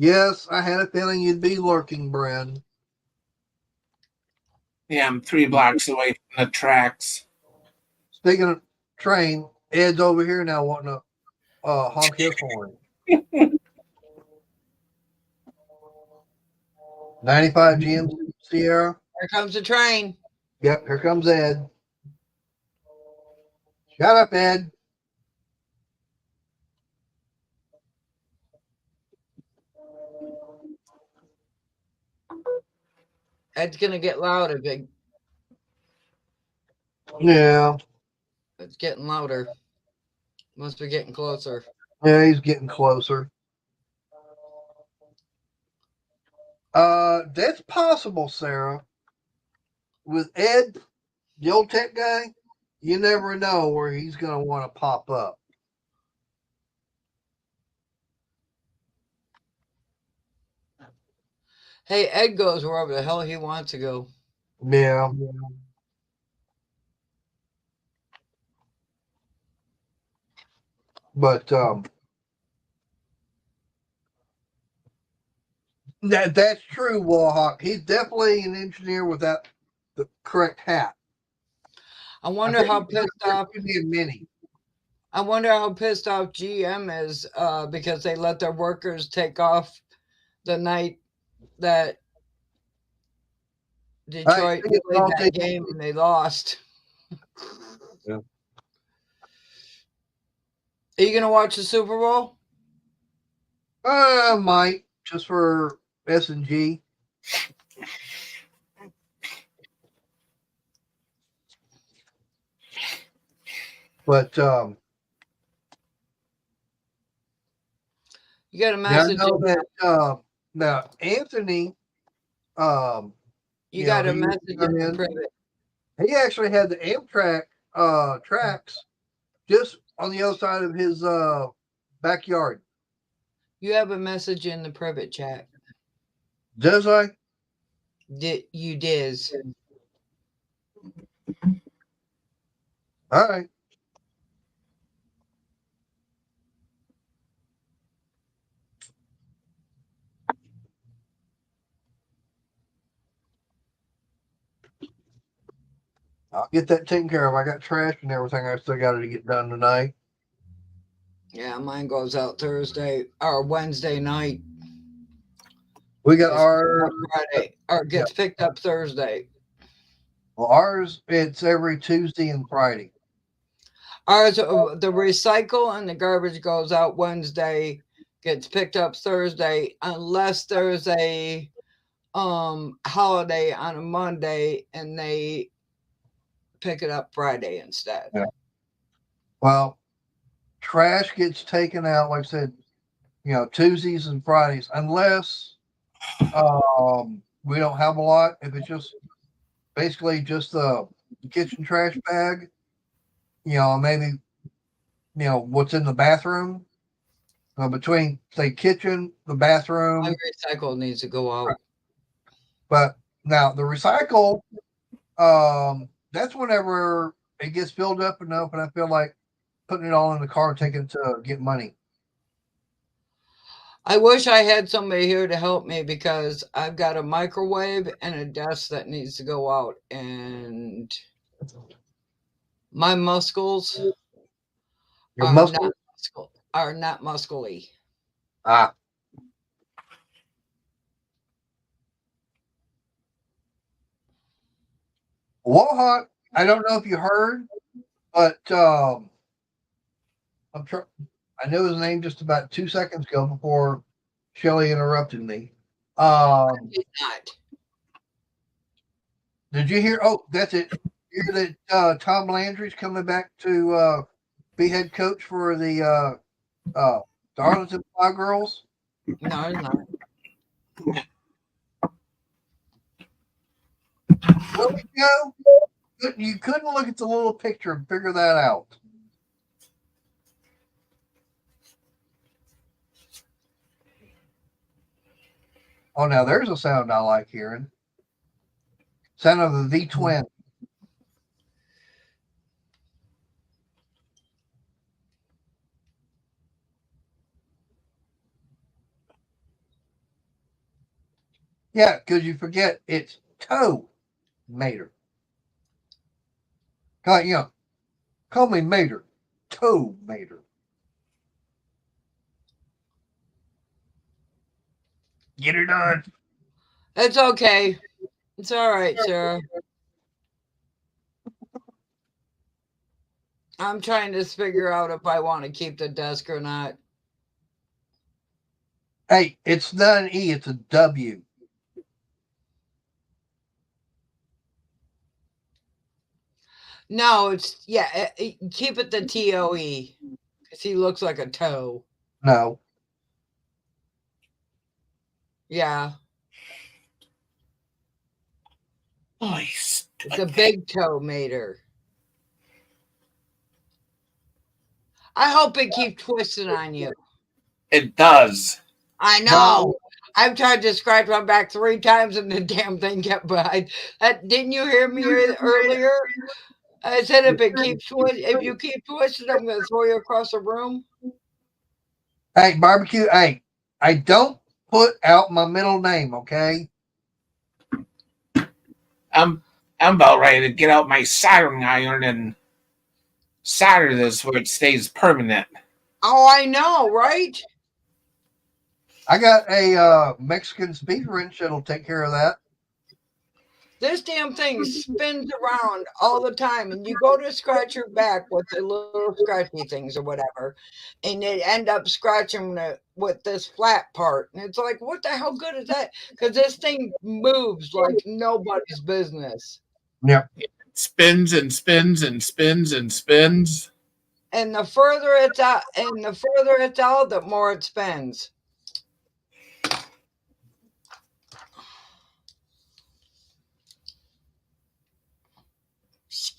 Yes, I had a feeling you'd be lurking, Bren. Yeah, I'm 3 blocks away from the tracks. Speaking of train, Ed's over here now wanting to honk his horn. 95 GM Sierra. Here comes the train. Yep, here comes Ed. Shut up, Ed. Ed's gonna get louder, big. Yeah. It's getting louder. Must be getting closer. Yeah, he's getting closer. That's possible, Sarah. With Ed, the old tech guy, you never know where he's going to want to pop up. Hey, Ed goes wherever the hell he wants to go. Yeah. But that's true, Wallhawk. He's definitely an engineer without the correct hat. I wonder how pissed off. Could be a mini. I wonder how pissed off GM is because they let their workers take off the night that Detroit played that game and they lost. Yeah. Are you gonna watch the Super Bowl? Might just for S&G. But you got a message. I know that now Anthony. You got a message in private. He actually had the Amtrak tracks just on the other side of his backyard. You have a message in the private chat. Does I? You diz. All right. I'll get that taken care of. I got trash and everything I still got to get done tonight. Yeah, mine goes out Thursday or Wednesday night. We got our Friday or gets picked up Thursday. Well, ours it's every Tuesday and Friday. Ours, the recycle and the garbage goes out Wednesday, gets picked up Thursday, unless there's a holiday on a Monday and they pick it up Friday instead. Yeah. Well, trash gets taken out, like I said, Tuesdays and Fridays, unless we don't have a lot. If it's just basically just the kitchen trash bag, maybe what's in the bathroom, between say kitchen, the bathroom. My recycle needs to go out. But now the recycle, that's whenever it gets filled up enough, and I feel like putting it all in the car, taking it to get money. I wish I had somebody here to help me because I've got a microwave and a desk that needs to go out, and my muscles are not muscly. Ah. Wallhawk, I don't know if you heard, but I knew his name just about 2 seconds ago before Shelly interrupted me. Did not. Did you hear? Oh, that's it. You hear that Tom Landry's coming back to be head coach for the Darlington Fly Girls? No, it's not. Well, you couldn't look at the little picture and figure that out. Oh, now there's a sound I like hearing. Sound of the V-twin. Yeah, because you forget it's Toe Mater. Call me Mater. Toe Mater. Get her done. It's okay. It's all right, sir. I'm trying to figure out if I want to keep the desk or not. Hey, it's not an E, it's a W. No, it's keep it the TOE because he looks like a toe. No. Yeah. Oh, It's a big toe mater. I hope it keeps twisting on you. It does. I know. I've tried to scratch my back 3 times and the damn thing kept behind. Didn't you hear me earlier? I said if you keep twisting, I'm going to throw you across the room. Hey, barbecue. Hey, I don't put out my middle name, okay? I'm about ready to get out my soldering iron and solder this where it stays permanent. Oh, I know, right? I got a Mexican speed wrench that'll take care of that. This damn thing spins around all the time, and you go to scratch your back with the little scratchy things or whatever, and it end up scratching with this flat part. And it's like, what the hell good is that? Because this thing moves like nobody's business. Yep. It spins and spins and spins and spins. And the further it's out, the more it spins.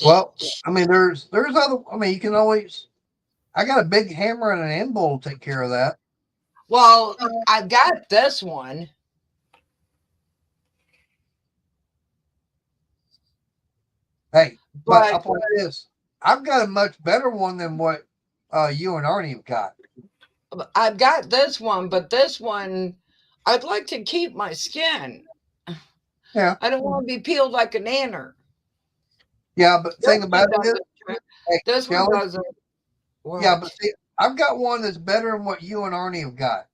Well, I mean, there's other. I mean, you can always. I got a big hammer and an end bowl to take care of that. Well, I've got this one. Hey, but I'll play this. I've got a much better one than what you and Arnie have got. I've got this one, but this one, I'd like to keep my skin. Yeah. I don't want to be peeled like a nanner. Yeah, but the thing about it is, this one doesn't. What? Yeah, but see, I've got one that's better than what you and Arnie have got.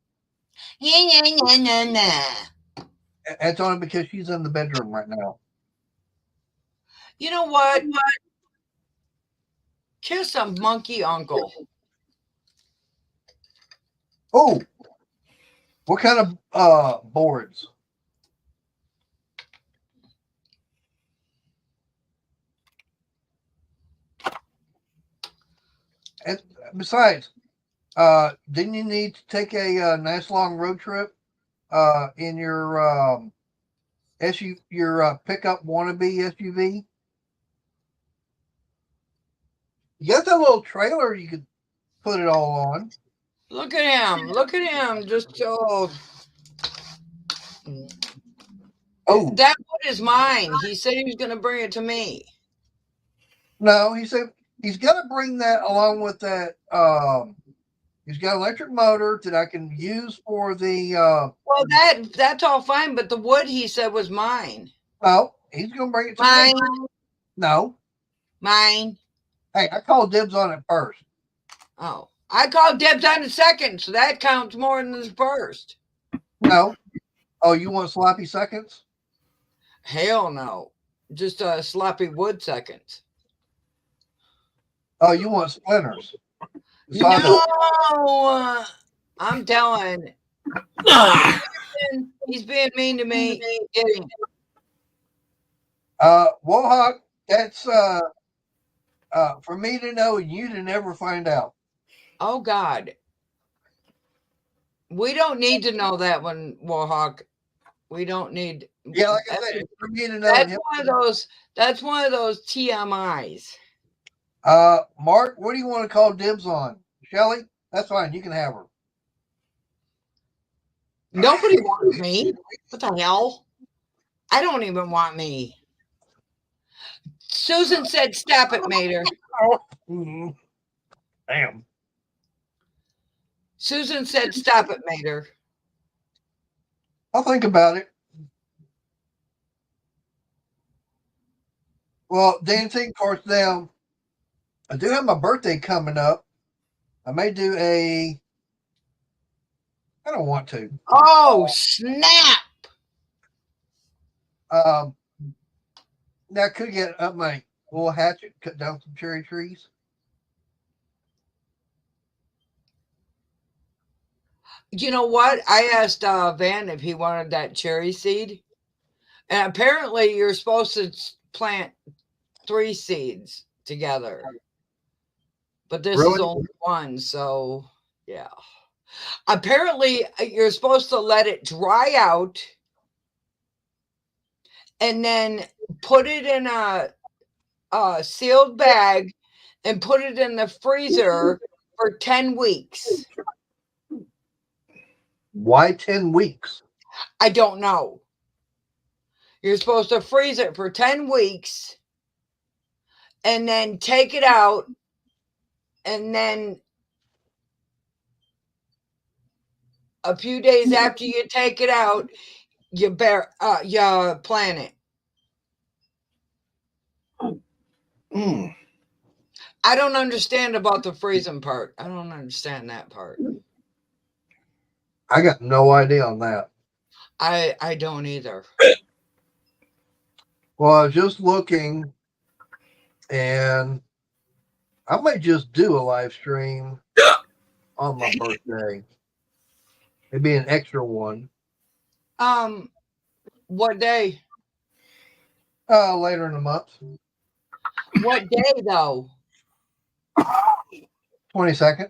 It's only because she's in the bedroom right now. You know what? Kiss a monkey uncle. Oh, what kind of boards? And besides, didn't you need to take a nice long road trip in your your pickup wannabe SUV? You got that little trailer you could put it all on. Look at him. Look at him. Just so. Oh, that wood is mine. He said he was going to bring it to me. No, he said he's got to bring that along with that. He's got an electric motor that I can use for the. Well, that's all fine, but the wood he said was mine. Oh, he's going to bring it to mine. me. No, mine. Hey, I called dibs on it first. Oh, I called dibs on the second, so that counts more than the first. No. Oh, you want sloppy seconds? Hell no. Just sloppy wood seconds. Oh, you want splinters? No, I'm telling. He's being mean to me. Wohawk, that's for me to know and you to never find out. Oh God. We don't need to know that one, Wohawk. We don't need. Yeah, like I said, for me to know. That's one of those TMIs. Mark, what do you want to call dibs on? Shelly? That's fine. You can have her. Nobody wants me. What the hell? I don't even want me. Susan said, "Stop it, Mater." Mm-hmm. Damn. Susan said, "Stop it, Mater." I'll think about it. Well, dancing, of course, now I do have my birthday coming up. I may do I don't want to. Oh, snap. Now I could get up my little hatchet, cut down some cherry trees. You know what? I asked Van if he wanted that cherry seed. And apparently you're supposed to plant 3 seeds together. But this is only 1, so yeah. Apparently you're supposed to let it dry out. And then put it in a sealed bag and put it in the freezer for 10 weeks. Why 10 weeks? I don't know. You're supposed to freeze it for 10 weeks and then take it out, and then a few days after you take it out, you plant it. I don't understand about the freezing part. I don't understand that part. I got no idea on that. I don't either. Well, I was just looking, and I might just do a live stream on my birthday. It'd be an extra one. What day? Later in the month. What day though? 22nd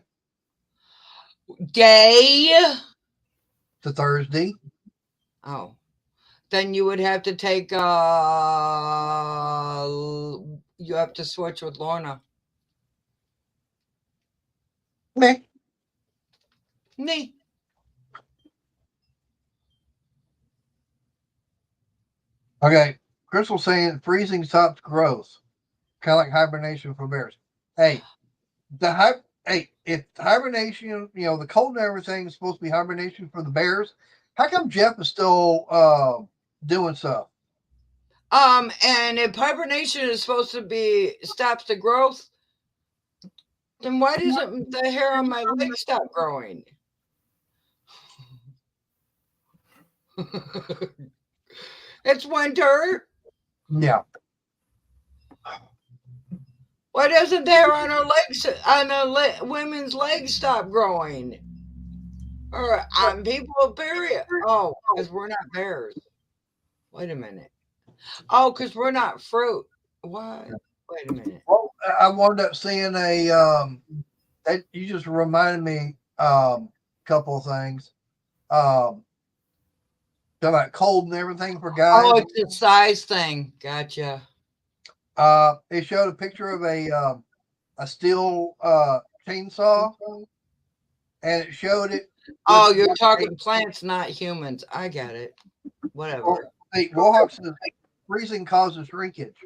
Day? to Thursday. Oh. Then you would have to take you have to switch with Lorna. Me. Okay. Crystal saying freezing stops growth. Kind of like hibernation for bears. Hey, if hibernation, the cold and everything is supposed to be hibernation for the bears, how come Jeff is still doing stuff? And if hibernation is supposed to be stops the growth, then why doesn't the hair on my leg stop growing? It's winter. Yeah. Why doesn't the hair on her legs, on women's legs, stop growing? Or on people, period. Oh, because we're not bears. Wait a minute. Oh, because we're not fruit. What? Wait a minute. Well, I wound up seeing that you just reminded me a couple of things. Talking about cold and everything for guys. Oh, it's a size thing. Gotcha. It showed a picture of a steel chainsaw, and it showed it. Oh, you're talking plants, not humans. I get it. Whatever. The Warhawk says freezing causes shrinkage.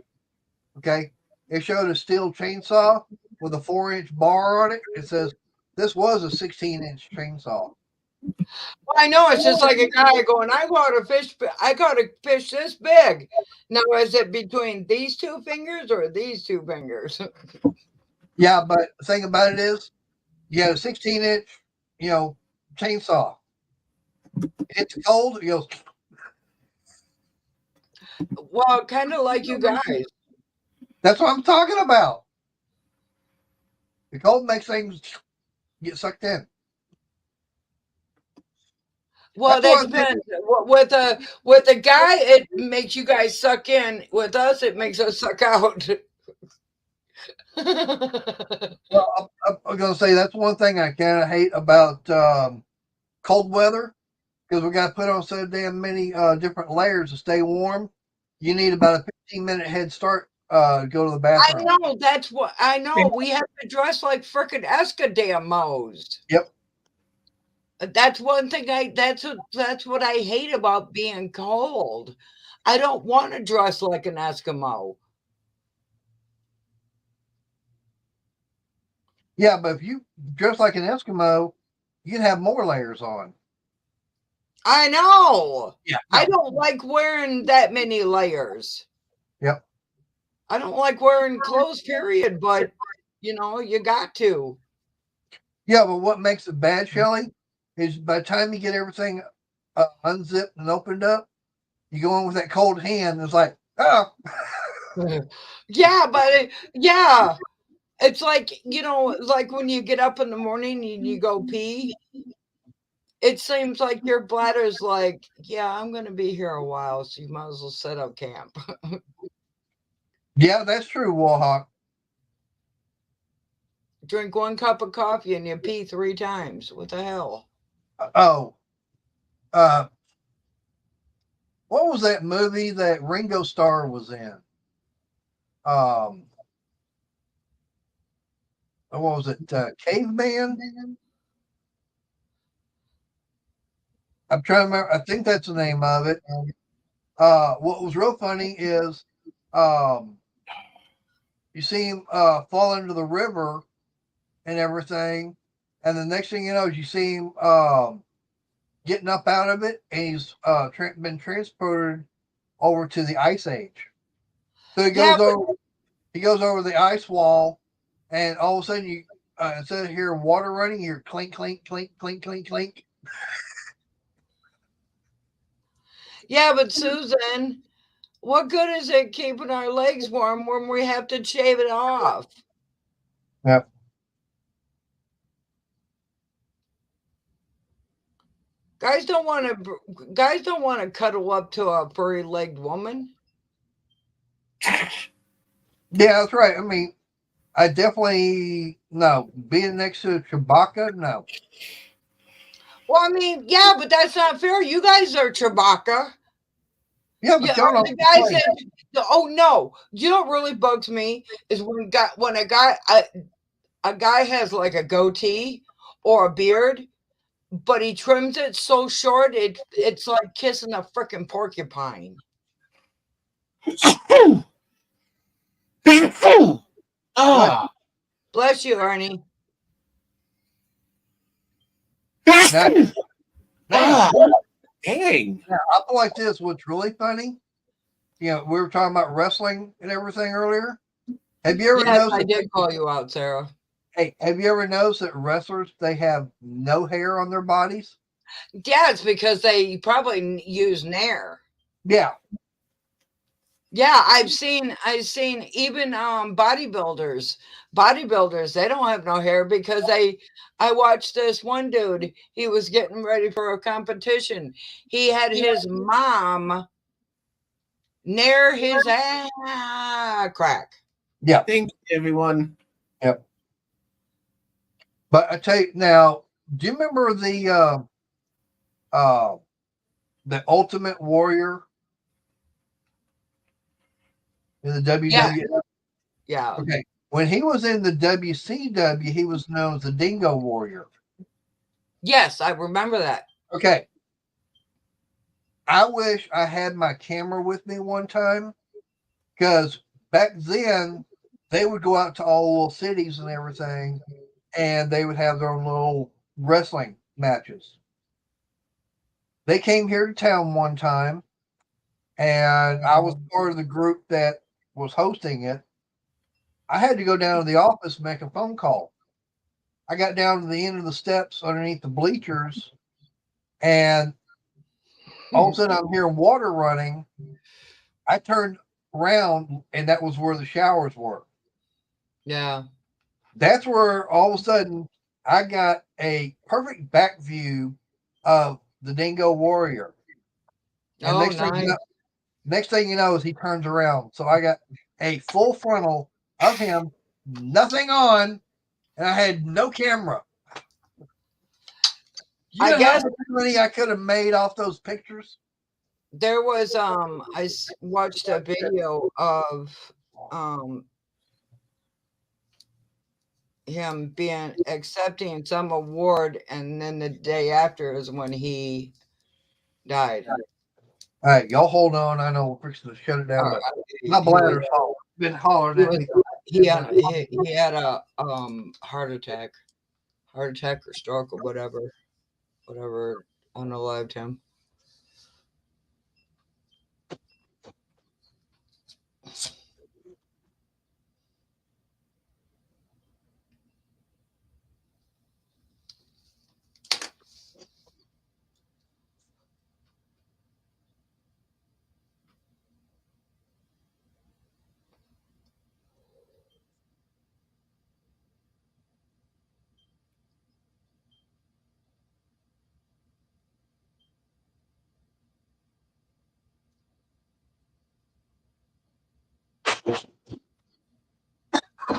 Okay. It showed a steel chainsaw with a 4-inch bar on it. It says this was a 16-inch chainsaw. Well, I know it's just like a guy going, I caught a fish this big. Now, is it between these two fingers or these two fingers? Yeah, but the thing about it is, you had a 16-inch, chainsaw. It's cold. It goes. Well, kind of like you guys. That's what I'm talking about. The cold makes things get sucked in. Well, that depends. With a guy, it makes you guys suck in. With us, it makes us suck out. Well, I'm going to say that's one thing I kind of hate about cold weather, because we got to put on so damn many different layers to stay warm. You need about a 15-minute head start to go to the bathroom. I know. That's what I know. We have to dress like frickin' Eskadamos. Yep. That's one thing. That's what I hate about being cold. I don't want to dress like an Eskimo. Yeah, but if you dress like an Eskimo, you can have more layers on. I know. Yeah. I don't like wearing that many layers. Yep. I don't like wearing clothes, period, but you got to. Yeah, but what makes it bad, Shelly, is by the time you get everything unzipped and opened up, you go in with that cold hand, and it's like, oh. Yeah, but yeah. It's like, like when you get up in the morning and you go pee, it seems like your bladder's like, yeah, I'm going to be here a while, so you might as well set up camp. Yeah, that's true, Warhawk. Drink 1 cup of coffee and you pee 3 times. What the hell? what was that movie that Ringo Starr was in? What was it? Caveman? I'm trying to remember. I think that's the name of it. What was real funny is you see him fall into the river and everything, and the next thing you know is you see him getting up out of it, and he's been transported over to the Ice Age. So he goes over the ice wall, and all of a sudden you instead of hearing water running, you hear clink, clink, clink, clink, clink, clink. Yeah, but Susan, what good is it keeping our legs warm when we have to shave it off? Yep. Guys don't want to cuddle up to a furry-legged woman. Yeah, that's right. I mean, I definitely no being next to Chewbacca. No. Well, I mean, yeah, but that's not fair. You guys are Chewbacca. Yeah, but y'all the guys that, oh no, you know what really bugs me is when a guy has like a goatee or a beard, but he trims it so short it's like kissing a freaking porcupine. Oh, Bless you, Ernie. Now, dang. now, I feel like this. What's really funny, you know, we were talking about wrestling and everything earlier. Have you ever Yes, noticed? I did call you out, Sarah. Hey, have you ever noticed that wrestlers they have no hair on their bodies? Yeah, it's because they probably use Nair. Yeah. Yeah, I've seen even bodybuilders, they don't have no hair because I watched this one dude, he was getting ready for a competition. He had his mom Nair his crack. Yeah. Thanks, everyone. Yep. But I tell you now, do you remember the Ultimate Warrior in the WWF? Yeah. Okay. When he was in the WCW, he was known as the Dingo Warrior. Yes, I remember that. Okay. I wish I had my camera with me one time because back then they would go out to all the little cities and everything, and they would have their own little wrestling matches. They came here to town one time, and I was part of the group that was hosting it. I had to go down to the office and make a phone call. I got down to the end of the steps underneath the bleachers, and all of a sudden I'm hearing water running. I turned around, and that was where the showers were. Yeah. That's where all of a sudden I got a perfect back view of the Dingo Warrior. And Oh, nice. Next thing you know is he turns around. So I got a full frontal of him, nothing on, and I had no camera. You know how much money I could have made off those pictures? There was I watched a video of him accepting some award, and then the day after is when he died. All right, y'all hold on. I know we're fixing to shut it down, but my bladder's been hollering at me. He had a heart attack or stroke or whatever unalived him.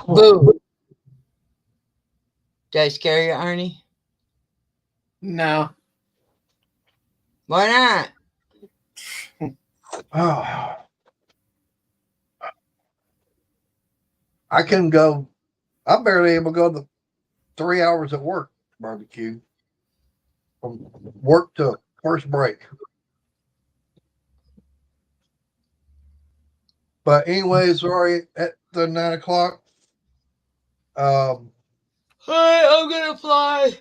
Boo. Did I scare you, Arnie? No. Why not? Oh, I can go. I'm barely able to go to 3 hours at work barbecue from work to first break. But anyways, sorry at the 9 o'clock. Hey, I'm gonna fly.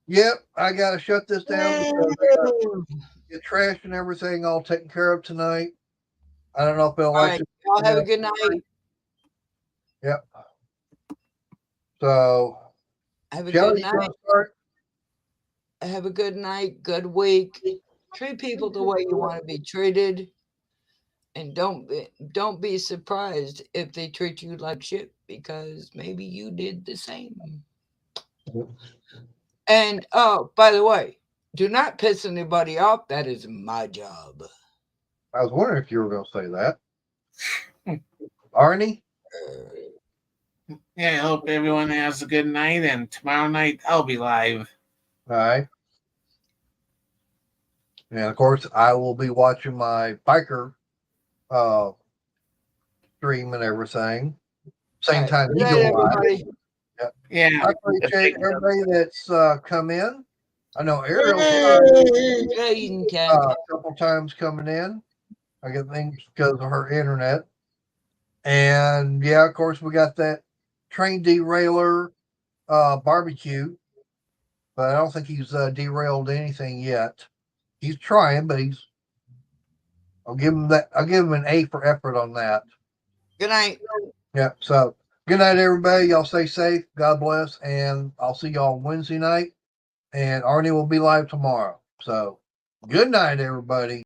Yep, I gotta shut this down because I gotta get trash and everything all taken care of tonight. I don't know if All right, y'all have a good night. Yep. So, Have a Kelly, good you want night. to start? Have a good night. Good week. Treat people the way you want to be treated, and don't be surprised if they treat you like shit because maybe you did the same. And oh, by the way, do not piss anybody off. That is my job. I was wondering if you were going to say that. Arnie? Yeah, I hope everyone has a good night, and tomorrow night I'll be live. All right. And of course, I will be watching my biker stream and everything. Same time Good you night, go live. everybody. Yeah. I appreciate everybody that's come in. I know Ariel's Jaden Cat. a couple times coming in. I get things because of her internet. And yeah, of course, we got that train derailer barbecue, but I don't think he's derailed anything yet. He's trying, but I'll give him that. I'll give him an A for effort on that. Good night. Yeah. So good night, everybody. Y'all stay safe. God bless, and I'll see y'all Wednesday night. And Arnie will be live tomorrow. So good night, everybody.